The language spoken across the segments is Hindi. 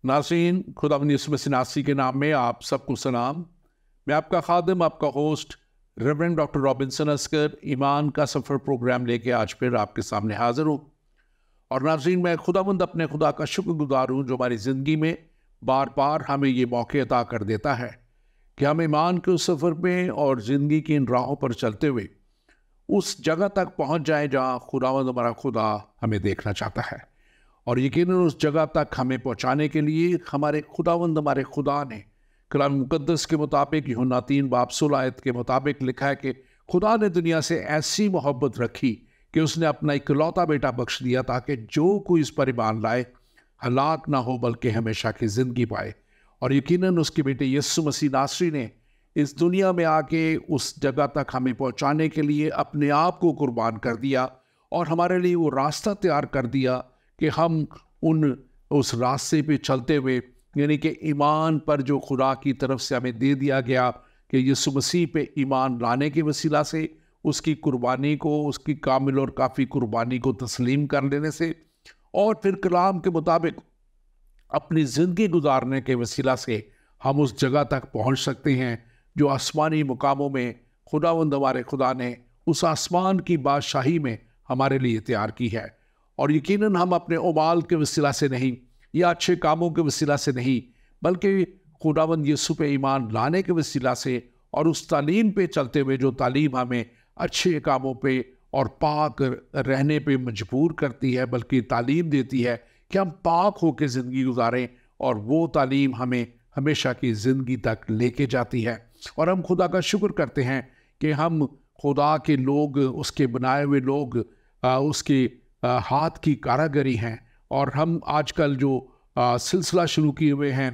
नाज़रीन, खुदावंद यीशु मसीह नासरी के नाम में आप सबको सलाम। मैं आपका खादिम, आपका host reverend doctor Robinson Askar ईमान का सफ़र प्रोग्राम लेके आज फिर आपके सामने हाजिर हूँ। और नाज़रीन, मैं खुदावंद अपने खुदा का शुक्रगुजार हूँ जो हमारी ज़िंदगी में बार बार हमें ये मौके अता कर देता है कि हम ईमान के उस सफ़र में और ज़िंदगी की इन राहों पर चलते हुए उस जगह तक पहुँच जाएँ जहाँ खुदावंद हमारा खुदा हमें देखना चाहता है। और यकीनन उस जगह तक हमें पहुंचाने के लिए हमारे खुदावंद हमारे खुदा ने कलाम मुकद्दस के मुताबिक यूहन्ना 3:16 आयत के मुताबिक लिखा है कि खुदा ने दुनिया से ऐसी मोहब्बत रखी कि उसने अपना इकलौता बेटा बख्श दिया ताकि जो कोई इस पर ईमान लाए हलाक ना हो बल्कि हमेशा की ज़िंदगी पाए। और यकीनन उसके बेटे यीशु मसीह नासरी ने इस दुनिया में आके उस जगह तक हमें पहुँचाने के लिए अपने आप को कुर्बान कर दिया और हमारे लिए वो रास्ता तैयार कर दिया कि हम उस रास्ते पे चलते हुए, यानी कि ईमान पर जो खुदा की तरफ से हमें दे दिया गया कि यीशु मसीह पे ईमान लाने के वसीला से उसकी कुर्बानी को, उसकी कामिल और काफ़ी कुर्बानी को तस्लीम कर लेने से और फिर कलाम के मुताबिक अपनी ज़िंदगी गुजारने के वसीला से हम उस जगह तक पहुंच सकते हैं जो आसमानी मुकामों में खुदावंद हमारे खुदा ने उस आसमान की बादशाही में हमारे लिए तैयार की है। और यकीनन हम अपने उमाल के वसीला से नहीं या अच्छे कामों के वसीला से नहीं, बल्कि खुदावंद यीशु पे ईमान लाने के वसीला से और उस तालीम पे चलते हुए जो तालीम हमें अच्छे कामों पे और पाक रहने पे मजबूर करती है, बल्कि तालीम देती है कि हम पाक होकर ज़िंदगी गुजारें, और वो तालीम हमें हमेशा की ज़िंदगी तक लेके जाती है। और हम खुदा का शुक्र करते हैं कि हम खुदा के लोग, उसके बनाए हुए लोग, उसके हाथ की कारागरी हैं। और हम आजकल जो सिलसिला शुरू किए हुए हैं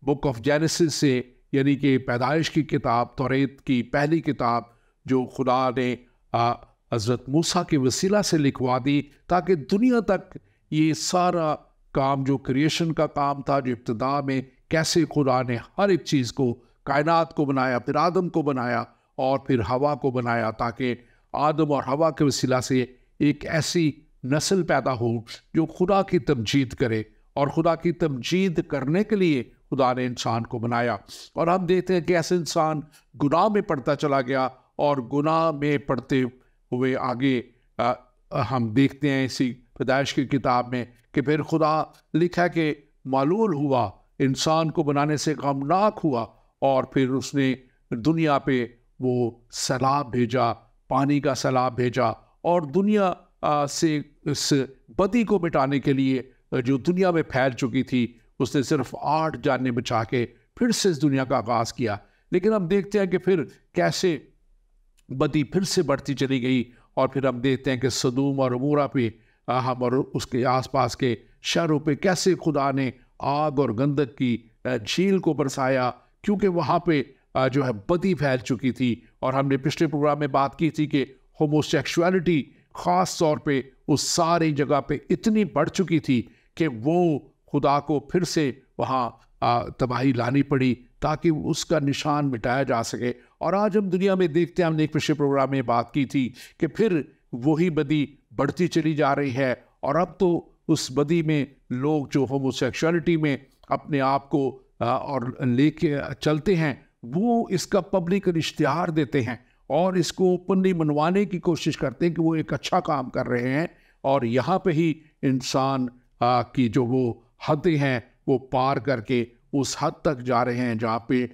बुक ऑफ जेनेसिस से, यानी कि पैदाइश की किताब, तौरेत की पहली किताब जो खुदा ने हज़रत मूसा के वसीला से लिखवा दी ताकि दुनिया तक ये सारा काम जो क्रिएशन का काम था, जो इब्तिदा में कैसे खुदा ने हर एक चीज़ को, कायनात को बनाया, फिर आदम को बनाया और फिर हवा को बनाया, ताकि आदम और हवा के वसीला से एक ऐसी नस्ल पैदा हो जो खुदा की तमजीद करे। और खुदा की तमजीद करने के लिए खुदा ने इंसान को बनाया। और हम देखते हैं कि ऐसे इंसान गुनाह में पड़ता चला गया और गुनाह में पड़ते हुए आगे हम देखते हैं इसी पैदाइश की किताब में कि फिर खुदा लिखा कि मालूल हुआ, इंसान को बनाने से गमनाक हुआ, और फिर उसने दुनिया पे वो सैलाब भेजा, पानी का सैलाब भेजा, और दुनिया से इस बदी को मिटाने के लिए जो दुनिया में फैल चुकी थी, उसने सिर्फ 8 जानें बचा के फिर से इस दुनिया का आगाज़ किया। लेकिन हम देखते हैं कि फिर कैसे बदी फिर से बढ़ती चली गई, और फिर हम देखते हैं कि सदूम और अमूरा पे हम और उसके आसपास के शहरों पे कैसे खुदा ने आग और गंधक की झील को बरसाया, क्योंकि वहाँ पे जो है बदी फैल चुकी थी। और हमने पिछले प्रोग्राम में बात की थी कि होमोसेक्सुअलिटी ख़ास तौर पे उस सारी जगह पे इतनी बढ़ चुकी थी कि वो खुदा को फिर से वहाँ तबाही लानी पड़ी ताकि उसका निशान मिटाया जा सके। और आज हम दुनिया में देखते हैं, हमने एक पिछले प्रोग्राम में बात की थी कि फिर वही बदी बढ़ती चली जा रही है, और अब तो उस बदी में लोग जो होमोसेक्सुअलिटी में अपने आप को और लेके चलते हैं, वो इसका पब्लिक इश्तिहार देते हैं और इसको ओपनली मनवाने की कोशिश करते हैं कि वो एक अच्छा काम कर रहे हैं। और यहाँ पे ही इंसान की जो वो हदें हैं वो पार करके उस हद तक जा रहे हैं जहाँ पे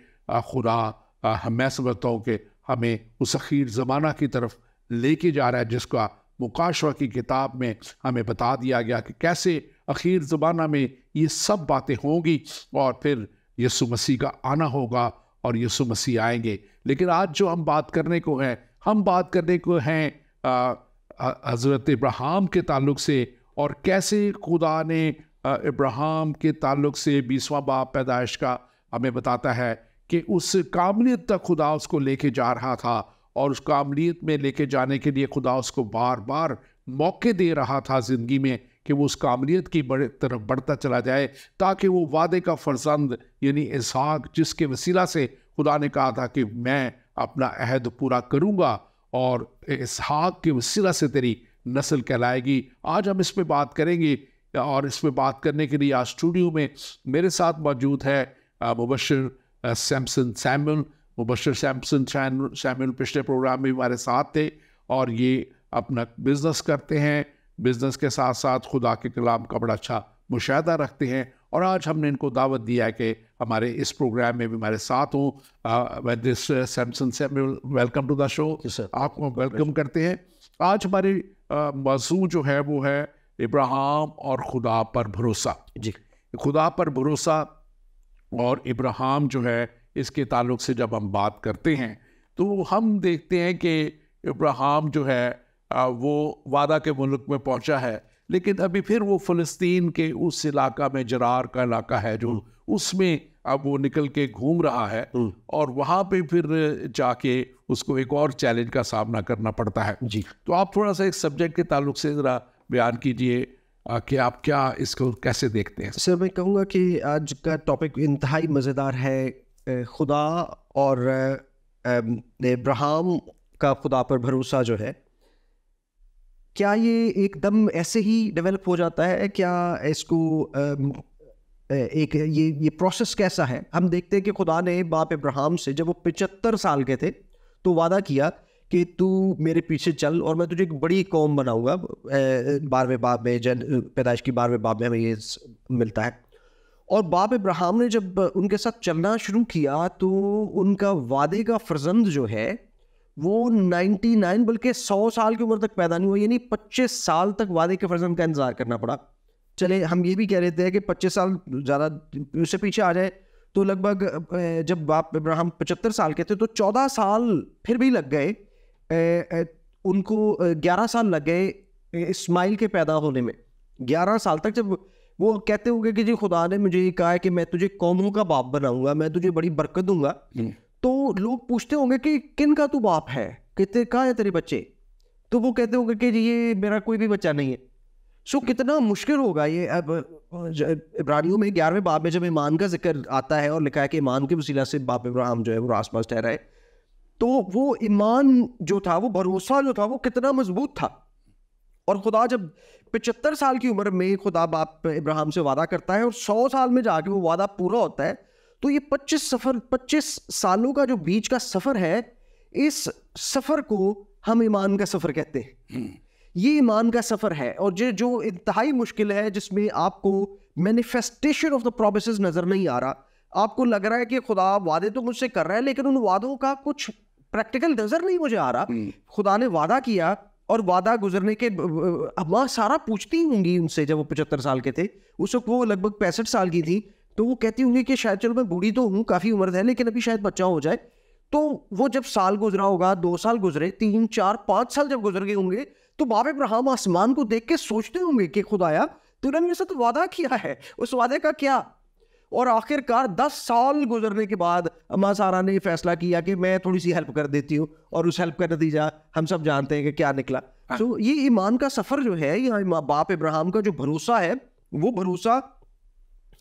खुदा मैं समझता हूँ कि हमें उस अखीर ज़माना की तरफ लेके जा रहा है, जिसका मुकाशवा की किताब में हमें बता दिया गया कि कैसे अखीर ज़माना में ये सब बातें होंगी और फिर यीशु मसीह का आना होगा और यीशु मसीह आएंगे। लेकिन आज जो हम बात करने को हैं, हम बात करने को हैं हज़रत इब्राहिम के ताल्लुक से, और कैसे खुदा ने इब्राहिम के ताल्लुक से 20वां बाब पैदाइश का हमें बताता है कि उस कामलियत तक खुदा उसको लेके जा रहा था, और उस कामलियत में लेके जाने के लिए खुदा उसको बार बार मौके दे रहा था ज़िंदगी में कि वो उस कामलियत की तरफ बढ़ता चला जाए, ताकि वो वादे का फर्जंद यानी इसहाक, जिसके वसीला से खुदा ने कहा था कि मैं अपना अहद पूरा करूँगा और इसहाक के वसीला से तेरी नस्ल कहलाएगी। आज हम इस पे बात करेंगे और इस पर बात करने के लिए आज स्टूडियो में मेरे साथ मौजूद है मुबश्शिर सैमुअल। मुबश्शिर सैमुअल पिछले प्रोग्राम में हमारे साथ थे और ये अपना बिजनेस करते हैं, बिजनेस के साथ साथ खुदा के कलाम का बड़ा अच्छा मुशाहिदा रखते हैं। और आज हमने इनको दावत दिया है कि हमारे इस प्रोग्राम में भी हमारे साथ हों। This Samson Samuel, welcome to the show. आपको वेलकम करते हैं। आज हमारी मौजू जो है वो है इब्राहिम और खुदा पर भरोसा। जी, खुदा पर भरोसा और इब्राहिम जो है, इसके ताल्लुक से जब हम बात करते हैं तो हम देखते हैं कि इब्राहिम जो है वो वादा के मुल्क में पहुंचा है, लेकिन अभी फिर वो फ़लस्तीन के उस इलाका में, जरार का इलाका है जो, उसमें अब वो निकल के घूम रहा है और वहाँ पे फिर जाके उसको एक और चैलेंज का सामना करना पड़ता है। जी, तो आप थोड़ा सा इस सब्जेक्ट के ताल्लुक से ज़रा बयान कीजिए कि आप क्या इसको कैसे देखते हैं। सर मैं कहूँगा कि आज का टॉपिक इंतहाई मज़ेदार है। खुदा और इब्राहिम का खुदा पर भरोसा जो है, क्या ये एकदम ऐसे ही डेवलप हो जाता है? क्या इसको एक ये प्रोसेस कैसा है? हम देखते हैं कि खुदा ने बाप इब्राहिम से जब वो 75 साल के थे तो वादा किया कि तू मेरे पीछे चल और मैं तुझे एक बड़ी कौम बनाऊंगा। 12वें बाब में, पैदाइश की 12वें बाब में हमें ये मिलता है। और बाप इब्राहिम ने जब उनके साथ चलना शुरू किया तो उनका वादे का फर्जंद जो है वो 99 बल्कि 100 साल की उम्र तक पैदा नहीं हुआ, यानी 25 साल तक वादे के फर्जंद का इंतजार करना पड़ा। चले हम ये भी कह रहे थे कि 25 साल ज़्यादा उससे पीछे आ जाए तो लगभग जब बाप इब्राहिम 75 साल के थे तो 14 साल फिर भी लग गए उनको। 11 साल लग गए इस्माइल के पैदा होने में। 11 साल तक जब वो कहते होंगे कि जी खुदा ने मुझे ये कहा है कि मैं तुझे कौमों का बाप बनाऊंगा, मैं तुझे बड़ी बरकत दूंगा, तो लोग पूछते होंगे कि किन का तू बाप है, कितने कहाँ है तेरे बच्चे? तो वो कहते होंगे कि जी ये मेरा कोई भी बच्चा नहीं है। सो कितना मुश्किल होगा ये। अब इब्रानियों में 11वें बाब में जब ईमान का जिक्र आता है और लिखा है कि ईमान के वसीला से बाप इब्राहिम जो है वो रासपास ठहरा है, तो वो ईमान जो था, वो भरोसा जो था, वो कितना मजबूत था। और खुदा जब 75 साल की उम्र में खुदा बाप इब्राहिम से वादा करता है और 100 साल में जाके वो वादा पूरा होता है, तो ये 25 सालों का जो बीच का सफ़र है, इस सफ़र को हम ईमान का सफ़र कहते हैं। ये ईमान का सफ़र है और जो इंतहाई मुश्किल है, जिसमें आपको मैनिफेस्टेशन ऑफ द प्रोमिसेस नज़र नहीं आ रहा। आपको लग रहा है कि खुदा वादे तो मुझसे कर रहा है, लेकिन उन वादों का कुछ प्रैक्टिकल नज़र नहीं मुझे आ रहा। खुदा ने वादा किया और वादा गुजरने के माँ सारा पूछती होंगी उनसे, जब वो 75 साल के थे, उस वक्त वो लगभग 65 साल की थी, तो वो कहती होंगी कि शायद चलो मैं बूढ़ी तो हूँ, काफ़ी उम्र है, लेकिन अभी शायद बच्चा हो जाए। तो वो जब साल गुजरा होगा, 2 साल गुजरे, 3, 4, 5 साल जब गुजर गए होंगे, तो बाप इब्राहिम आसमान को देख के सोचते होंगे कि खुदाया तूने मेरे साथ वादा किया है, उस वादे का क्या? और आखिरकार 10 साल गुजरने के बाद अम्मा सारा ने फैसला किया कि मैं थोड़ी सी हेल्प कर देती हूँ, और उस हेल्प का नतीजा हम सब जानते हैं कि क्या निकला। तो ये ईमान का सफ़र जो है, या बाप इब्राहिम का जो भरोसा है, वो भरोसा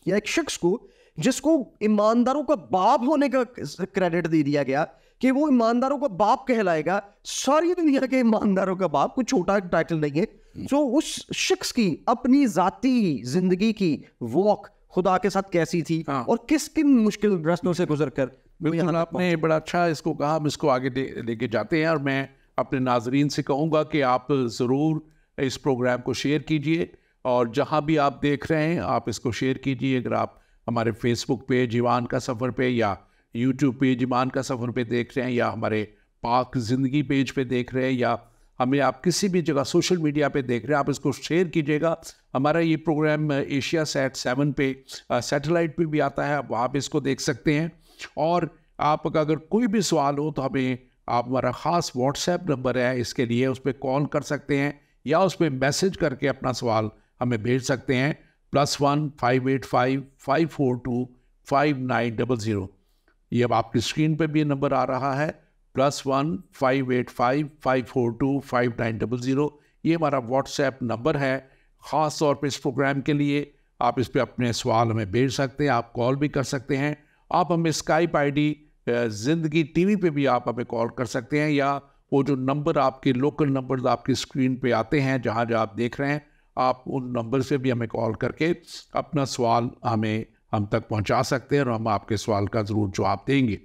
या एक शख्स को जिसको ईमानदारों का बाप होने का क्रेडिट दे दिया गया कि वो ईमानदारों का बाप कहलाएगा, सारी दुनिया के ईमानदारों का बाप, कुछ छोटा टाइटल नहीं है। तो उस शख्स की अपनी जाती जिंदगी की वॉक खुदा के साथ कैसी थी और किस किन मुश्किल रास्तों से गुजरकर। बिल्कुल, आपने बड़ा अच्छा इसको कहा, हम इसको आगे लेके जाते हैं। और मैं अपने नाजरीन से कहूँगा कि आप ज़रूर इस प्रोग्राम को शेयर कीजिए, और जहाँ भी आप देख रहे हैं आप इसको शेयर कीजिए। अगर आप हमारे फेसबुक पेज ईमान का सफ़र पे, या यूट्यूब पेज ईमान का सफ़र पे देख रहे हैं, या हमारे पाक ज़िंदगी पेज पे देख रहे हैं, या हमें आप किसी भी जगह सोशल मीडिया पे देख रहे हैं, आप इसको शेयर कीजिएगा। हमारा ये प्रोग्राम एशिया सेट 7 पे सैटेलाइट पे भी आता है, आप वहाँ पे इसको देख सकते हैं। और आप अगर कोई भी सवाल हो तो हमें, आप हमारा ख़ास व्हाट्सएप नंबर है इसके लिए, उस पर कॉल कर सकते हैं या उस पर मैसेज करके अपना सवाल हमें भेज सकते हैं। +1 585 542 5900। ये अब आपकी स्क्रीन पे भी नंबर आ रहा है, +1 585 542 5900। ये हमारा व्हाट्सएप नंबर है ख़ास तौर पे इस प्रोग्राम के लिए। आप इस पे अपने सवाल हमें भेज सकते हैं, आप कॉल भी कर सकते हैं। आप हमें स्काइप ID ज़िंदगी TV पे भी आप हमें कॉल कर सकते हैं, या वो जो नंबर आपके लोकल नंबर आपकी स्क्रीन पे आते हैं जहाँ जहाँ आप देख रहे हैं, आप उन नंबर से भी हमें कॉल करके अपना सवाल हम तक पहुंचा सकते हैं और हम आपके सवाल का ज़रूर जवाब देंगे।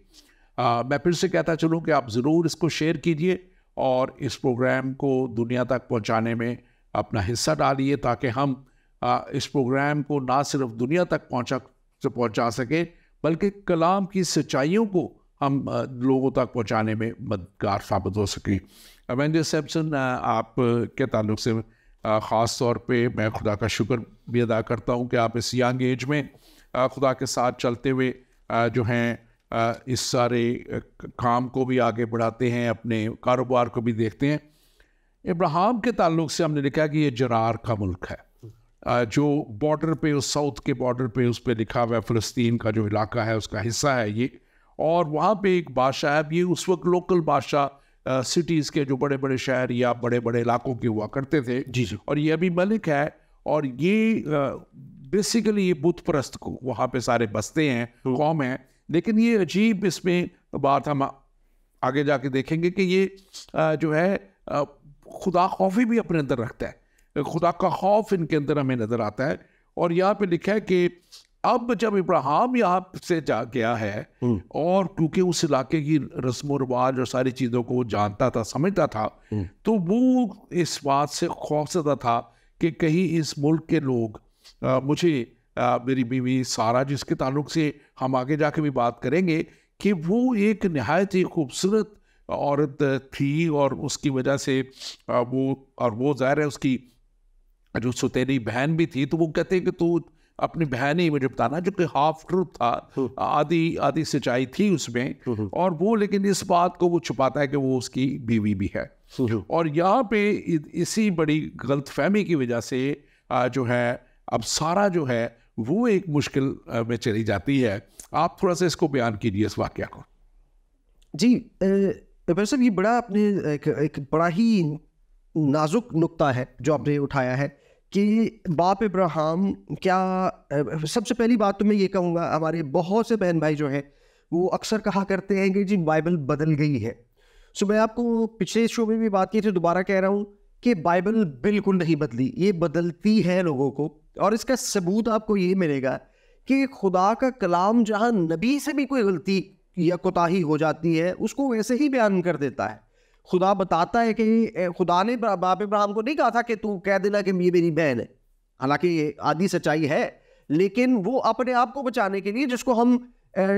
मैं फिर से कहता चलूँ कि आप ज़रूर इसको शेयर कीजिए और इस प्रोग्राम को दुनिया तक पहुंचाने में अपना हिस्सा डालिए, ताकि हम इस प्रोग्राम को ना सिर्फ दुनिया तक पहुंचा सके, बल्कि कलाम की सच्चाइयों को हम लोगों तक पहुंचाने में मददगार साबित हो सके। अवेंजर सैमसन, आप के ताल्लुक से ख़ास तौर पे मैं खुदा का शुक्र भी अदा करता हूँ कि आप इस यंग एज में खुदा के साथ चलते हुए जो हैं इस सारे काम को भी आगे बढ़ाते हैं, अपने कारोबार को भी देखते हैं। इब्राहिम के ताल्लुक से हमने लिखा कि ये जरार का मुल्क है, जो बॉर्डर पे, उस साउथ के बॉर्डर पे उस पर लिखा हुआ है, फ़लस्तीन का जो इलाका है उसका हिस्सा है ये। और वहाँ पे एक बादशाह है, ये उस वक्त लोकल बादशाह सिटीज़ के जो बड़े बड़े शहर या बड़े बड़े इलाकों के हुआ करते थे जी जी। और ये अभी मलिक है। और ये बेसिकली ये बुत परस्त को वहाँ पे सारे बसते हैं, कौम है। लेकिन ये अजीब इसमें बात हम आगे जाके देखेंगे कि ये जो है खुदा खौफी भी अपने अंदर रखता है, खुदा का खौफ इनके अंदर हमें नज़र आता है। और यहाँ पे लिखा है कि अब जब इब्राहिम यहाँ से जा गया है और क्योंकि उस इलाके की रस्म व रिवाज और सारी चीज़ों को वो जानता था, समझता था, तो वो इस बात से खौफजदा था कि कहीं इस मुल्क के लोग मुझे मेरी बीवी सारा, जिसके ताल्लुक से हम आगे जाके भी बात करेंगे, कि वो एक नहायत ही खूबसूरत औरत थी और उसकी वजह से वो ज़ाहिर है उसकी जो सौतेली बहन भी थी, तो वो कहते हैं कि तू अपनी बहन ही मुझे बताना, जो कि हाफ ट्रूथ था, आधी सच्चाई थी उसमें। और वो लेकिन इस बात को वो छुपाता है कि वो उसकी बीवी भी है। और यहाँ पे इसी बड़ी गलतफहमी की वजह से जो है अब सारा जो है वो एक मुश्किल में चली जाती है। आप थोड़ा सा इसको बयान कीजिए इस वाक़या को। जी वैसे ये बड़ा आपने एक बड़ा ही नाजुक नुक्ता है जो आपने उठाया है कि बाप इब्राहिम क्या। सबसे पहली बात तो मैं ये कहूँगा, हमारे बहुत से बहन भाई जो हैं वो अक्सर कहा करते हैं कि जी बाइबल बदल गई है। सो मैं आपको पिछले शो में भी बात की थी, दोबारा कह रहा हूँ कि बाइबल बिल्कुल नहीं बदली, ये बदलती है लोगों को। और इसका सबूत आपको ये मिलेगा कि खुदा का कलाम जहाँ नबी से भी कोई गलती या कोताही हो जाती है उसको वैसे ही बयान कर देता है। खुदा बताता है कि खुदा ने बाप इब्राहिम को नहीं कहा था कि तू कह देना कि ये मेरी बहन है, हालांकि ये आधी सच्चाई है, लेकिन वो अपने आप को बचाने के लिए, जिसको हम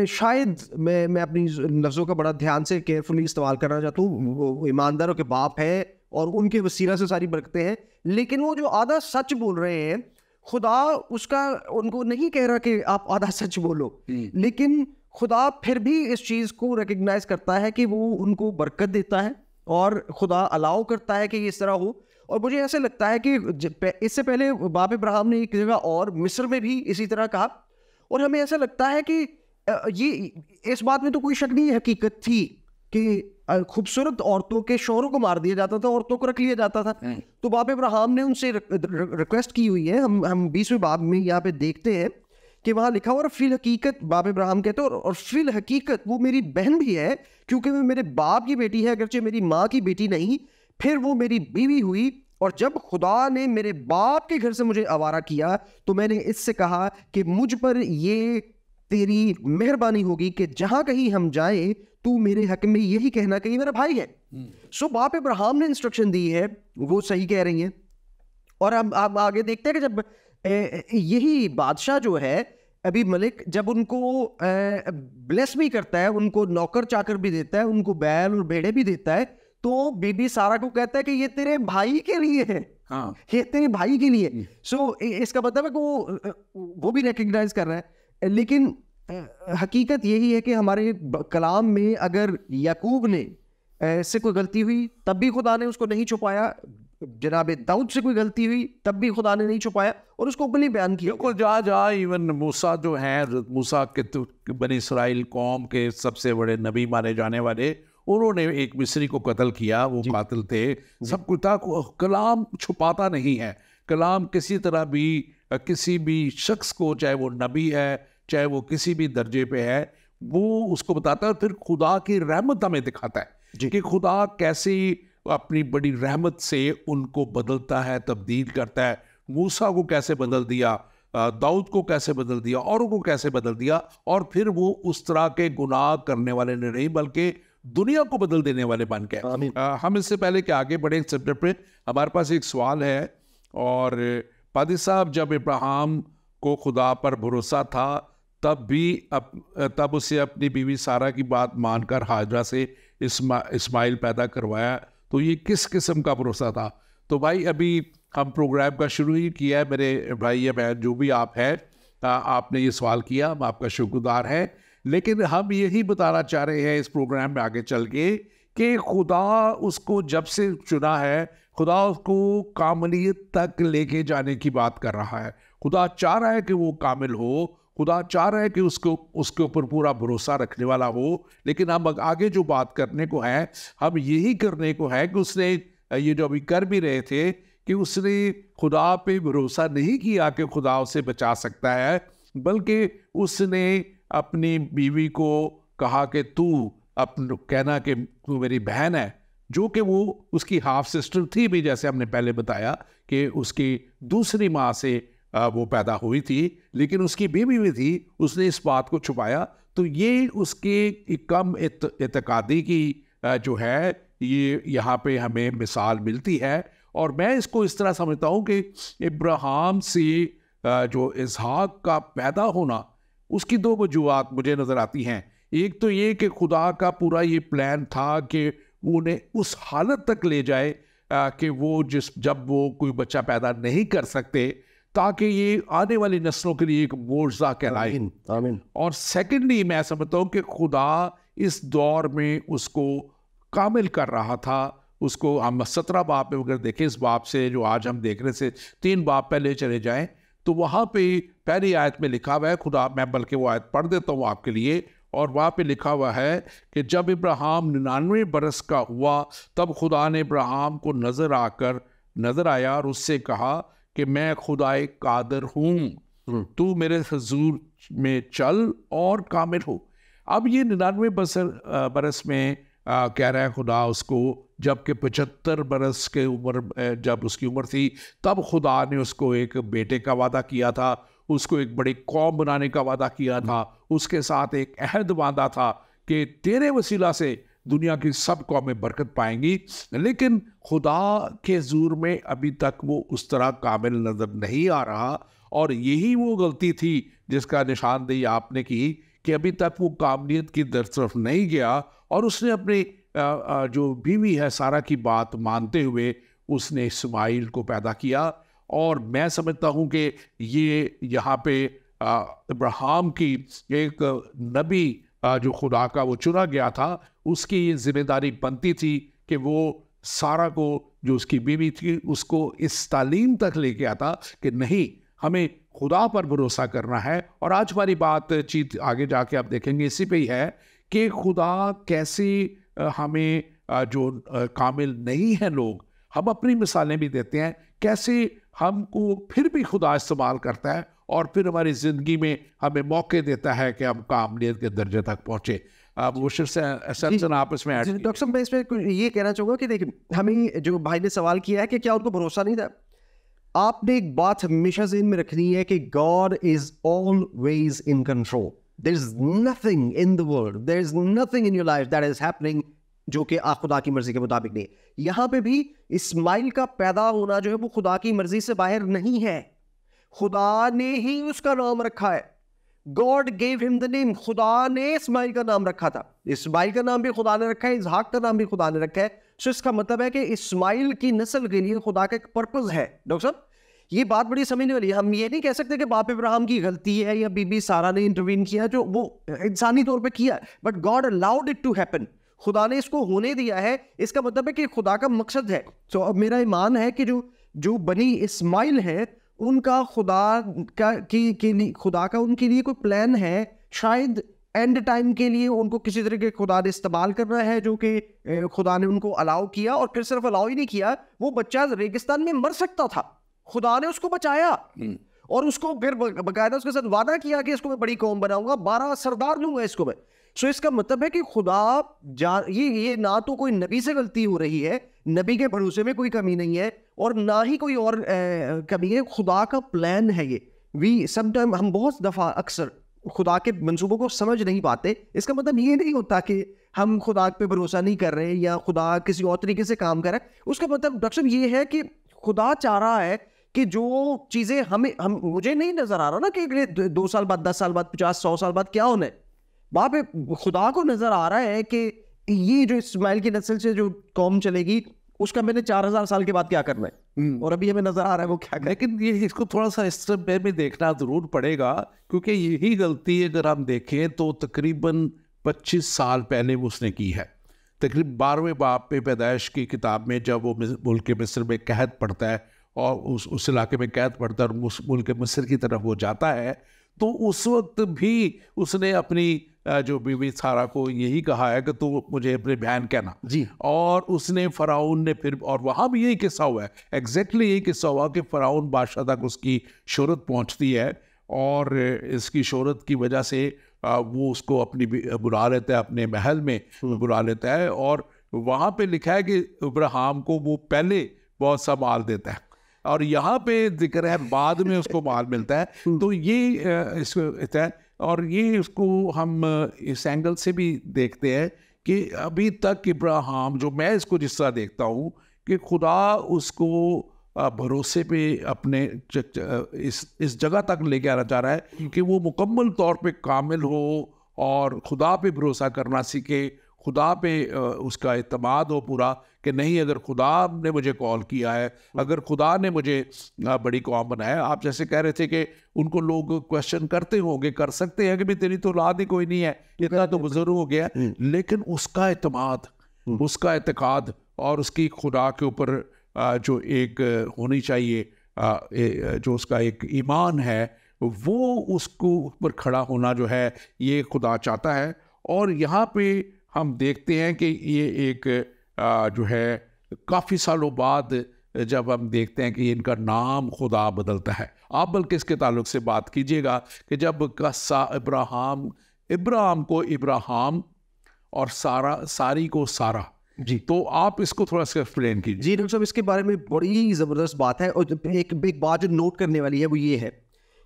शायद मैं अपनी लफ्ज़ों का बड़ा ध्यान से केयरफुली इस्तेमाल करना चाहता हूँ, वो ईमानदारों के बाप है और उनके वसीला से सारी बरकतें हैं, लेकिन वो जो आधा सच बोल रहे हैं खुदा उसका उनको नहीं कह रहा कि आप आधा सच बोलो, लेकिन खुदा फिर भी इस चीज़ को रिकग्नाइज करता है कि वो उनको बरकत देता है और खुदा अलाउ करता है कि इस तरह हो। और मुझे ऐसे लगता है कि इससे पहले बाप इब्राहिम ने एक जगह और मिस्र में भी इसी तरह कहा, और हमें ऐसा लगता है कि ये इस बात में तो कोई शक नहीं, हकीकत थी कि खूबसूरत औरतों के शोहरों को मार दिया जाता था, औरतों को रख लिया जाता था। तो बाप इब्राहिम ने उनसे रिक्वेस्ट की हुई है, हम 20वें बाब में यहाँ पे देखते हैं कि वहाँ लिखा हुआ फिल हकीकत, बाप इब्राहिम कहते हैं और फिल हकीकत वो मेरी बहन भी है, क्योंकि वो मेरे बाप की बेटी है, अगरचे मेरी माँ की बेटी नहीं, फिर वो मेरी बीवी हुई। और जब खुदा ने मेरे बाप के घर से मुझे आवारा किया तो मैंने इससे कहा कि मुझ पर ये तेरी मेहरबानी होगी कि जहाँ कहीं हम जाए तू मेरे हक में यही कहना कि ये मेरा भाई है। सो बाप इब्राहिम ने इंस्ट्रक्शन दी है, वो सही कह रही हैं। और हम आगे देखते हैं कि जब यही बादशाह जो है अभी मलिक, जब उनको ब्लेस भी करता है, उनको नौकर चाकर भी देता है, उनको बैल और भेड़े भी देता है, तो बीबी सारा को कहता है कि ये तेरे भाई के लिए है, हाँ ये तेरे भाई के लिए। सो इसका मतलब है कि वो भी रिकग्नाइज कर रहा है। लेकिन हकीकत यही है कि हमारे कलाम में अगर याकूब ने से कोई गलती हुई तब भी खुदा ने उसको नहीं छुपाया, जनाब दाऊद से कोई गलती हुई तब भी खुदा ने नहीं छुपाया और उसको ओपनली बयान किया। बिल्कुल, जहाँ इवन मूसा जो हैं, मूसा के बनी इसराइल कौम के सबसे बड़े नबी माने जाने वाले, उन्होंने एक मिस्री को कत्ल किया, वो कातिल थे, सब कुछ था। कलाम छुपाता नहीं है, कलाम किसी तरह भी किसी भी शख्स को, चाहे वो नबी है चाहे वो किसी भी दर्जे पे है, वो उसको बताता है। फिर खुदा की रहमत हमें दिखाता है कि खुदा कैसे अपनी बड़ी रहमत से उनको बदलता है, तब्दील करता है, मूसा को कैसे बदल दिया, दाऊद को कैसे बदल दिया, औरों को कैसे बदल दिया, और फिर वो उस तरह के गुनाह करने वाले नहीं बल्कि दुनिया को बदल देने वाले बन गए। हम इससे पहले कि आगे बढ़े सब्जेक्ट पे, हमारे पास एक सवाल है, और पादी साहब, जब इब्राहिम को खुदा पर भरोसा था तब उसे अपनी बीवी सारा की बात मानकर हाजरा से इस्माइल पैदा करवाया, तो ये किस किस्म का भरोसा था? तो भाई अभी हम प्रोग्राम का शुरू ही किया है, मेरे भाई या बहन जो भी आप हैं, आपने ये सवाल किया, हम आपका शुक्रगुजार हैं, लेकिन हम यही बताना चाह रहे हैं इस प्रोग्राम में आगे चल के कि खुदा उसको जब से चुना है, खुदा उसको कामलियत तक लेके जाने की बात कर रहा है। खुदा चाह रहा है कि वो कामिल हो, खुदा चाह रहा है कि उसके ऊपर पूरा भरोसा रखने वाला हो। लेकिन हम आगे जो बात करने को है, हम यही करने को है कि उसने ये जो अभी कर भी रहे थे कि उसने खुदा पे भरोसा नहीं किया कि खुदा उसे बचा सकता है, बल्कि उसने अपनी बीवी को कहा कि तू कहना कि तू मेरी बहन है, जो कि वो उसकी हाफ सिस्टर थी भी, जैसे हमने पहले बताया कि उसकी दूसरी माँ से वो पैदा हुई थी, लेकिन उसकी बीवी भी थी, उसने इस बात को छुपाया। तो ये उसके कम एतकादी की जो है ये यहाँ पे हमें मिसाल मिलती है। और मैं इसको इस तरह समझता हूँ कि इब्राहिम से जो इसहाक का पैदा होना, उसकी दो वजूहात मुझे नज़र आती हैं। एक तो ये कि खुदा का पूरा ये प्लान था कि वो उन्हें उस हालत तक ले जाए कि वो जब वो कोई बच्चा पैदा नहीं कर सकते, ताकि ये आने वाली नस्लों के लिए एक मोर्जा कहलाए। आमीन। और सेकेंडली मैं समझता हूँ कि खुदा इस दौर में उसको कामिल कर रहा था। उसको हम 17 बाब में अगर देखें, इस बाब से जो आज हम देख रहे से 3 बाब पहले चले जाएं, तो वहाँ पे पहली आयत में लिखा हुआ है, खुदा, मैं बल्कि वो आयत पढ़ देता हूँ आपके लिए, और वहाँ पे लिखा हुआ है कि जब इब्राहिम 99 बरस का हुआ तब खुदा ने इब्राहिम को नजर आया और उससे कहा कि मैं खुदाए कादिर हूँ, तू मेरे हुजूर में चल और कामिल हो। अब ये 99 बरस में कह रहा है खुदा उसको, जबकि 75 बरस के उम्र जब उसकी उम्र थी, तब खुदा ने उसको एक बेटे का वादा किया था, उसको एक बड़ी कौम बनाने का वादा किया था, उसके साथ एक अहद बांधा था कि तेरे वसीला से दुनिया की सब कौमें बरकत पाएंगी। लेकिन खुदा के ज़ूर में अभी तक वो उस तरह कामिल नज़र नहीं आ रहा, और यही वो गलती थी जिसका निशानदेही आपने की कि अभी तक वो कामलियत की तरफ नहीं गया, और उसने अपनी जो बीवी है सारा की बात मानते हुए उसने इस्माइल को पैदा किया। और मैं समझता हूँ कि ये यहाँ पे इब्राहिम की एक नबी जो खुदा का वो चुना गया था, उसकी ये जिम्मेदारी बनती थी कि वो सारा को, जो उसकी बीवी थी, उसको इस तालीम तक लेके आता कि नहीं, हमें खुदा पर भरोसा करना है। और आज हमारी बातचीत आगे जाके आप देखेंगे इसी पे ही है कि खुदा कैसे हमें जो कामिल नहीं है लोग, हम अपनी मिसालें भी देते हैं, कैसे हमको फिर भी खुदा इस्तेमाल करता है और फिर हमारी ज़िंदगी में हमें मौके देता है कि हम कामलियत के दर्जे तक पहुँचे। आप वो आप इसमें डॉक्टर साहब, मैं इसमें ये कहना चाहूँगा कि देखिए, हमें जो भाई ने सवाल किया है कि क्या उनको भरोसा नहीं था, आपने एक बात हमेशा ज़हन में रखनी है कि God is always in control. There is nothing in the world, there is nothing in your life that is happening जो कि खुदा की मर्जी के मुताबिक नहीं। यहाँ पे भी इस्माइल का पैदा होना जो है वो खुदा की मर्जी से बाहर नहीं है, खुदा ने ही उसका नाम रखा है। God gave him the name, खुदा ने इस्माइल का नाम रखा था। इस्माइल का नाम भी खुदा ने रखा है, इसहाक का नाम भी खुदा ने रखा है। सो इसका मतलब है कि इस्माइल की नस्ल के लिए खुदा का एक पर्पस है। डॉक्टर साहब, ये बात बड़ी समझने वाली है। हम ये नहीं कह सकते कि बाप इब्राहिम की गलती है या बीबी सारा ने इंटरवीन किया, जो वो इंसानी तौर पे किया, but God allowed it to happen. खुदा ने इसको होने दिया है, इसका मतलब है कि खुदा का मकसद है। तो अब मेरा ईमान है कि जो बनी इस्माइल है, उनका खुदा का उनके लिए कोई प्लान है। शायद एंड टाइम के लिए उनको किसी तरह के खुदा ने इस्तेमाल करना है, जो कि खुदा ने उनको अलाउ किया। और फिर सिर्फ अलाउ ही नहीं किया, वो बच्चा रेगिस्तान में मर सकता था, खुदा ने उसको बचाया। और उसको फिर बकायदा उसके साथ वादा किया कि इसको मैं बड़ी कौम बनाऊंगा, 12 सरदार लूंगा इसको मैं। सो इसका मतलब है कि खुदा ये ना तो कोई नबी से गलती हो रही है, नबी के भरोसे में कोई कमी नहीं है, और ना ही कोई और कमी है, खुदा का प्लान है ये। समटाइम हम बहुत दफ़ा अक्सर खुदा के मंसूबों को समझ नहीं पाते। इसका मतलब ये नहीं होता कि हम खुदा पे भरोसा नहीं कर रहे या खुदा किसी और तरीके से काम कर रहा है। उसका मतलब डॉक्टर साहब ये है कि खुदा चाह रहा है कि जो चीज़ें हम मुझे नहीं नज़र आ रहा ना कि अगले 2 साल बाद, 10 साल बाद, 50-100 साल बाद क्या होना है, वहाँ पे खुदा को नज़र आ रहा है कि ये जो इस्माइल की नस्ल से जो कौम चलेगी उसका मैंने 4000 साल के बाद क्या करना है, और अभी हमें नजर आ रहा है वो क्या कर। लेकिन ये इसको थोड़ा सा इस वे में देखना जरूर पड़ेगा, क्योंकि यही गलती अगर हम देखें तो तकरीबन 25 साल पहले उसने की है। तकरीबन 12वें बाब पे पैदाइश की किताब में जब वो मुल्क मिस्र में कैद पड़ता है और उस इलाके में कैद पड़ता है और उस मुल्क मिस्र की तरफ वो जाता है, तो उस वक्त भी उसने अपनी जो बीवी सारा को यही कहा है कि तू मुझे अपने बहन कहना जी। और उसने फ़िरौन ने फिर, और वहाँ भी यही किस्सा हुआ है, एग्जैक्टली यही किस्सा हुआ कि फ़िरौन बादशाह तक उसकी शोहरत पहुँचती है और इसकी शोहरत की वजह से वो उसको अपनी बुला लेता है, अपने महल में बुला लेता है, और वहाँ पे लिखा है कि इब्राहिम को वो पहले बहुत सा माल देता है और यहाँ पे जिक्र है बाद में उसको माल मिलता है। तो ये इसको है, और ये उसको हम इस एंगल से भी देखते हैं कि अभी तक इब्राहिम, जो मैं इसको जिस तरह देखता हूँ कि खुदा उसको भरोसे पे अपने इस जगह तक लेके आना चाह रहा है कि वो मुकम्मल तौर पे कामिल हो और खुदा पे भरोसा करना सीखे, खुदा पे उसका इत्मीनान हो पूरा कि नहीं, अगर खुदा ने मुझे कॉल किया है, अगर खुदा ने मुझे बड़ी कौम बनाया। आप जैसे कह रहे थे कि उनको लोग क्वेश्चन करते होंगे, कर सकते हैं कि भाई तेरी तो औलाद ही कोई नहीं है, इतना तो बुजुर्ग हो गया, लेकिन उसका इत्मीनान, उसका एतकाद और उसकी खुदा के ऊपर जो एक होनी चाहिए, जो उसका एक ईमान है, वो उसको ऊपर खड़ा होना जो है ये खुदा चाहता है। और यहाँ पे हम देखते हैं कि ये एक जो है काफ़ी सालों बाद जब हम देखते हैं कि इनका नाम खुदा बदलता है। आप बल्कि इसके ताल्लुक से बात कीजिएगा कि जब इब्राहिम को इब्राहिम और सारी को सारा, जी, तो आप इसको थोड़ा सा एक्सप्लेन कीजिए। जी डॉक्टर साहब, इसके बारे में बड़ी ज़बरदस्त बात है, और एक बात जो नोट करने वाली है वो ये है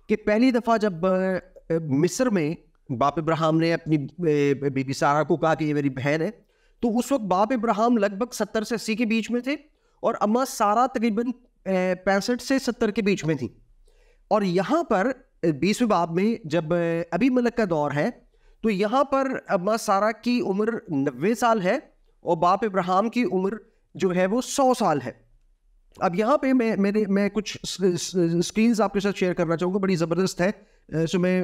कि पहली दफ़ा जब मिस्र में बाप इब्राहिम ने अपनी बीबी सारा को कहा कि ये मेरी बहन है, तो उस वक्त बाप इब्राहिम लगभग 70 से 80 के बीच में थे और अम्मा सारा तकरीबन 65 से 70 के बीच में थी। और यहाँ पर 20वें बाब में जब अभी मलक का दौर है, तो यहाँ पर अम्मा सारा की उम्र 90 साल है और बाप इब्राहिम की उम्र जो है वो 100 साल है। अब यहाँ पे मैं कुछ स्क्रीन्स आपके साथ शेयर करना चाहूँगा, बड़ी ज़बरदस्त है। सो मैं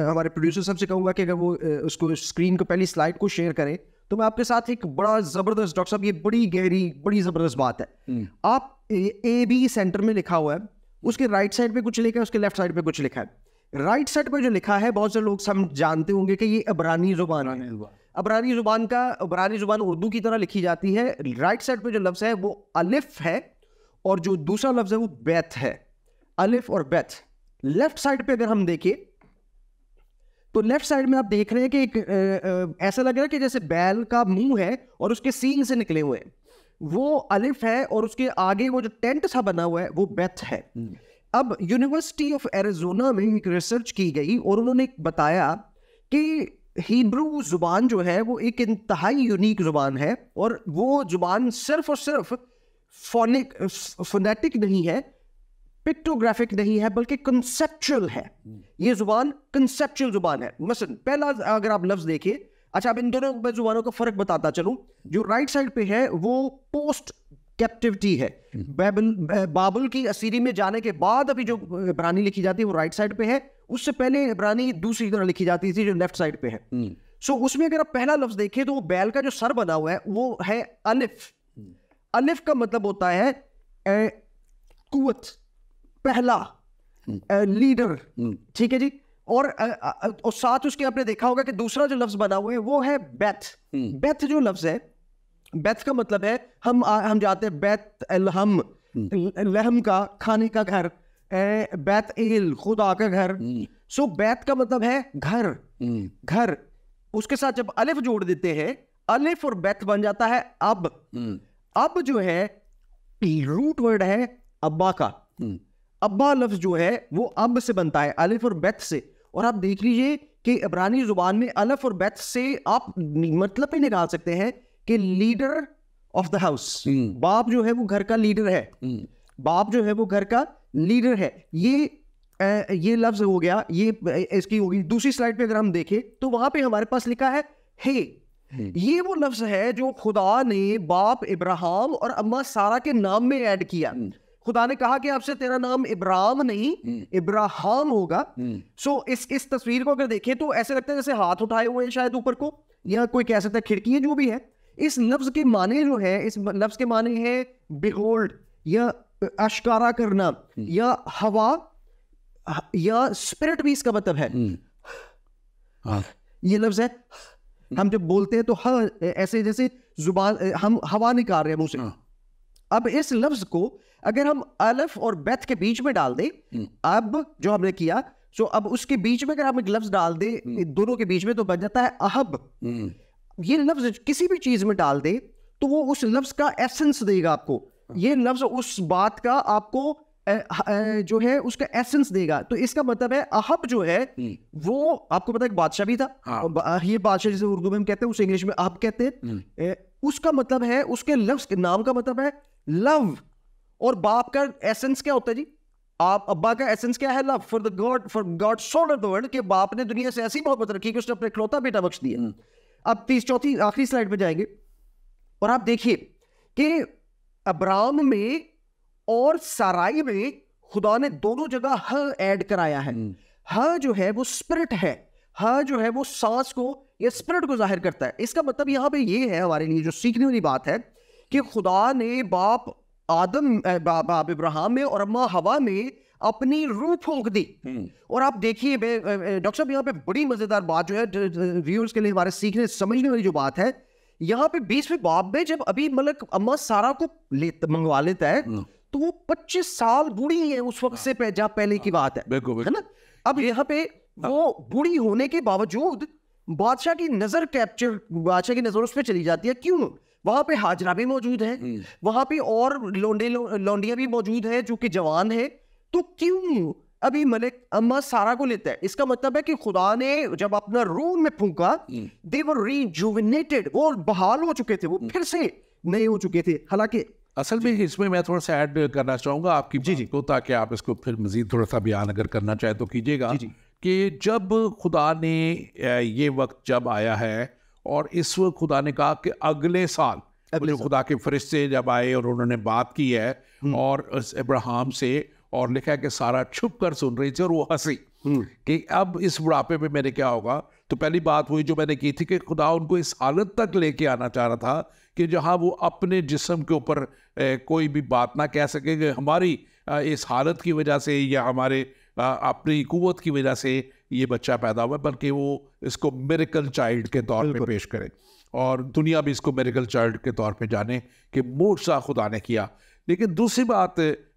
हमारे प्रोड्यूसर साहब से कहूँगा कि अगर वो उसको स्क्रीन को पहली स्लाइड को शेयर करें, तो मैं आपके साथ एक बड़ा ज़बरदस्त, डॉक्टर साहब ये बड़ी गहरी बड़ी ज़बरदस्त बात है। आप AB सेंटर में लिखा हुआ है, उसके राइट साइड पे कुछ लिखा है, उसके लेफ्ट साइड पे कुछ लिखा है। राइट साइड पे जो लिखा है बहुत से लोग सब जानते होंगे कि ये अबरानी ज़ुबान है। अबरानी ज़ुबान उर्दू की तरह लिखी जाती है। राइट साइड पे जो लफ्ज़ है वो अलिफ है और जो दूसरा लफ्ज़ है वो बैत है, अलिफ और बैत। लेफ्ट साइड पे अगर हम देखें तो लेफ्ट साइड में आप देख रहे हैं कि एक ऐसा लग रहा है कि जैसे बैल का मुंह है और उसके सींग से निकले हुए हैं, वो अलिफ है, और उसके आगे वो जो टेंट सा बना हुआ है वो बैत है। अब यूनिवर्सिटी ऑफ एरिज़ोना में एक रिसर्च की गई और उन्होंने बताया कि हिब्रू जुबान जो है वो एक इंतहाई यूनिक जुबान है, और वो जुबान सिर्फ और सिर्फ फोनेटिक नहीं है, पिक्टोग्राफिक नहीं है, बल्कि कंसेप्चुअल है। ये जुबान कंसेप्चुअल जुबान है। मसलन पहला अगर आप लफ्ज देखिए, अच्छा अब इन दोनों जुबानों का फर्क बताता चलूं। जो राइट साइड पे है वो पोस्ट कैप्टिविटी है, बाबुल की असीरी में जाने के बाद अभी जो इब्रानी लिखी जाती है वो राइट साइड पे है, उससे पहले इब्रानी दूसरी तरह लिखी जाती थी जो लेफ्ट साइड पे है। सो उसमें अगर आप पहला लफ्ज देखें तो वो बैल का जो सर बना हुआ है वो है अलिफ। अलिफ का मतलब होता है कुव्वत, पहला, लीडर, ठीक है जी। और साथ उसके आपने देखा होगा कि दूसरा जो लफ्ज बना हुआ है वो है बैत। बैत जो लफ्ज है, बैत का मतलब है हम जाते हैं बैत अलहम, लहम का खाने का घर, बैत एल, खुदा का घर। सो बैत का मतलब है घर, घर। उसके साथ जब अलिफ जोड़ देते हैं, अलिफ और बैत बन जाता है अब। अब जो है रूट वर्ड है अब्बा का। अब्बा लफ्ज जो है वो अब से बनता है, अलिफ और बैत से। और आप देख लीजिए कि इब्रानी जुबान में अलिफ और बैत से आप मतलब भी निकाल सकते हैं कि लीडर ऑफ द हाउस, बाप जो है वो घर का लीडर है, बाप जो है वो घर का लीडर है। ये लफ्ज हो गया, ये इसकी होगी। दूसरी स्लाइड पे अगर हम देखें तो वहां पे हमारे पास लिखा है हे। ये वो लफ्ज है जो खुदा ने बाप इब्राहिम और अम्मा सारा के नाम में ऐड किया। खुदा ने कहा कि आपसे तेरा नाम इब्राहिम नहीं इब्राहिम होगा। सो इस तस्वीर को अगर देखें तो ऐसे लगता है जैसे हाथ उठाए हुए हैं शायद ऊपर को, या कोई कह सकता है खिड़की है, जो भी है। इस लफ्ज के माने जो है, इस लफ्ज के माने है बिहोल्ड या अश्कारा करना या हवा या स्पिरिट भी इसका मतलब है। ये लफ्ज है, हम जब बोलते हैं तो ऐसे जैसे जुबान हम हवा निकाल रहे हैं मुंह से। अब इस लफ्ज को अगर हम अलिफ और बैत के बीच में डाल दें, अब जो हमने किया, सो अब उसके बीच में अगर हम एक लफ्ज डाल दें दोनों के बीच में, तो बन जाता है अहब। ये लफ्ज किसी भी चीज में डाल दे तो वो उस लफ्ज का एसेंस देगा आपको। ये लफ्ज उस बात का आपको जो है उसका एसेंस देगा। तो इसका मतलब है अहब जो है वो आपको पता है एक बादशाह भी था। ये बादशाह जिसे उर्दू में हम कहते हैं उसे इंग्लिश में अहब कहते हैं। उसका मतलब है, उसके लफ्ज के नाम का मतलब है लव। और बाप का एसेंस क्या होता है जी? आप अब्बा का एसेंस क्या है? Love. For God so loved the world, कि बाप ने दुनिया से ऐसी मोहब्बत रखी कि उसने अपने इकलौता बेटा बख्श दिया। अब 34 आखिरी स्लाइड पे जाएंगे और आप देखिए कि अब्राम में और साराई में खुदा ने दोनों जगह ह ऐड कराया है। ह जो है वो स्पिरिट है, ह जो है वो सांस को या स्पिरिट को जाहिर करता है। इसका मतलब यहां पे ये है हमारे लिए जो सीखने वाली बात है कि खुदा ने बाप आदम, बाप इब्राहिम में और अम्मा हवा में अपनी रूह फूंक दी। और आप देखिए डॉक्टर साहब, यहाँ पे बड़ी मजेदार बात जो है व्यूअर्स के लिए हमारे सीखने समझने वाली जो बात है, यहाँ पे 20वें बाब में जब अभी मलक अम्मा सारा को मंगवा लेता है तो वो 25 साल बूढ़ी है उस वक्त से पहले की बात है ना। अब यहाँ पे वो बूढ़ी होने के बावजूद बादशाह की नजर बादशाह की नजर उस पर चली जाती है। क्यों? वहां पे हाजरा भी मौजूद है, वहां पे और लौंडियां भी मौजूद है जो कि जवान है। तो क्यों अभी मलिक अम्मा सारा को लेता है? इसका मतलब है कि खुदा ने जब अपना रूह में फूंका, दे वर रिजुविनेटेड, वो बहाल हो चुके थे, वो फिर से नए हो चुके थे। हालांकि असल में इसमें मैं थोड़ा सा ऐड करना चाहूँगा आपकी बात को, ताकि आप इसको फिर मजीद थोड़ा सा बयान अगर करना चाहे तो कीजिएगा। कि जब खुदा ने ये वक्त जब आया है और इस वक्त खुदा ने कहा कि अगले साल खुदा के फरिश्ते जब आए और उन्होंने बात की है और इब्राहिम से, और लिखा है कि सारा छुप कर सुन रही थी और वो हंसी कि अब इस बुढ़ापे में मेरे क्या होगा। तो पहली बात हुई जो मैंने की थी कि खुदा उनको इस हालत तक लेके आना चाह रहा था कि जहां वो अपने जिस्म के ऊपर कोई भी बात ना कह सके कि हमारी इस हालत की वजह से या हमारे अपनी कुव्वत की वजह से ये बच्चा पैदा हुआ, बल्कि वो इसको मिरेकल चाइल्ड के तौर पे पेश करे और दुनिया भी इसको मिरेकल चाइल्ड के तौर पे जाने कि मोर्चा खुदा ने किया। लेकिन दूसरी बात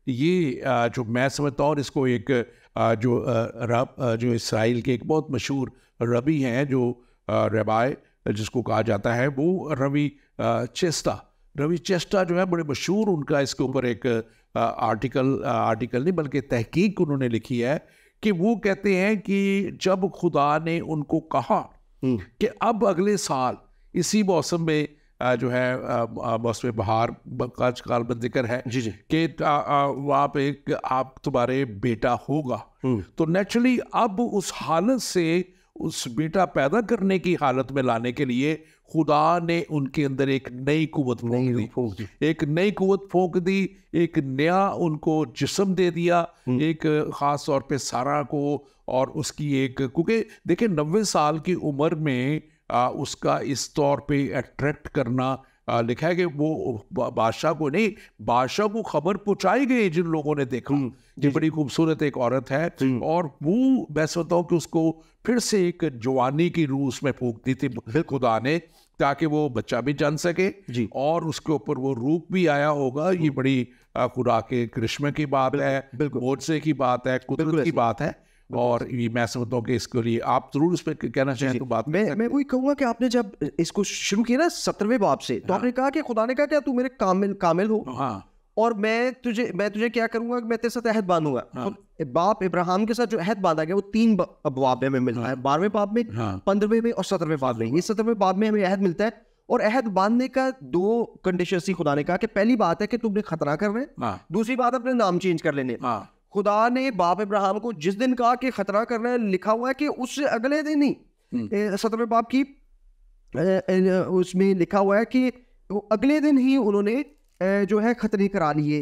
ये जो मैं समझता हूँ, इसको एक जो इसराइल के एक बहुत मशहूर रबी हैं, जो रबाई जिसको कहा जाता है, वो रवि चेस्टा जो है बड़े मशहूर, उनका इसके ऊपर एक आर्टिकल नहीं बल्कि तहकीक उन्होंने लिखी है कि वो कहते हैं कि जब खुदा ने उनको कहा कि अब अगले साल इसी मौसम में जो है मौसम बहार का काल जिक्र है कि वहाँ पे आप तुम्हारे बेटा होगा, तो नेचुरली अब उस हालत से उस बेटा पैदा करने की हालत में लाने के लिए खुदा ने उनके अंदर एक नई कुव्वत फूंक दी, एक नई कुव्वत फूंक दी, एक नया उनको जिस्म दे दिया, एक ख़ास तौर पे सारा को। और उसकी एक, क्योंकि देखिए 90 साल की उम्र में उसका इस तौर पे अट्रैक्ट करना, लिखा है कि वो बादशाह को नहीं, बादशाह को खबर पहुंचाई गई जिन लोगों ने देखा कि बड़ी खूबसूरत एक औरत है, और वो मैं समझता हूँ कि उसको फिर से एक जवानी की रूह उसमें फूंक दी थी खुदा ने। ताकि वो बच्चा भी जन सके जी। और उसके ऊपर वो रूप भी आया होगा। ये बड़ी खुदा के करिश्मे की बात है, मोजज़े की बात है, कुदरत की बात है। और ये मैं समझता हूँ कि इसके लिए आप जरूर इस पर कहना चाहें तो बात मैं वही कहूँगा कि आपने जब इसको शुरू किया ना 17वें बाब से, तो आपने कहा कि खुदा ने कहा क्या तू मेरे कामिल हो, हाँ, और मैं तुझे क्या करूंगा कि मैं तेरे साथ अहद बांधूंगा। हाँ। तो बाप इब्राहिम के साथ जो अहद बांधा गया वो 3 अबवाब में हमें मिलता है, 12वें बाब में, 15वें में और 17वें बाब में। ये 17वें बाब में हमें अहद मिलता है, और अहद बांधने का 2 कंडीशन थी खुदा ने कहा कि पहली बात है कि तुमने खतना करना है, दूसरी बात अपने नाम चेंज कर लेने। खुदा ने बाप इब्राहिम को जिस दिन कहा कि खतरा करना है, लिखा हुआ है कि उससे अगले दिन ही 17वें बाब की उसमें लिखा हुआ है कि अगले दिन ही उन्होंने जो है खतने करा लिए,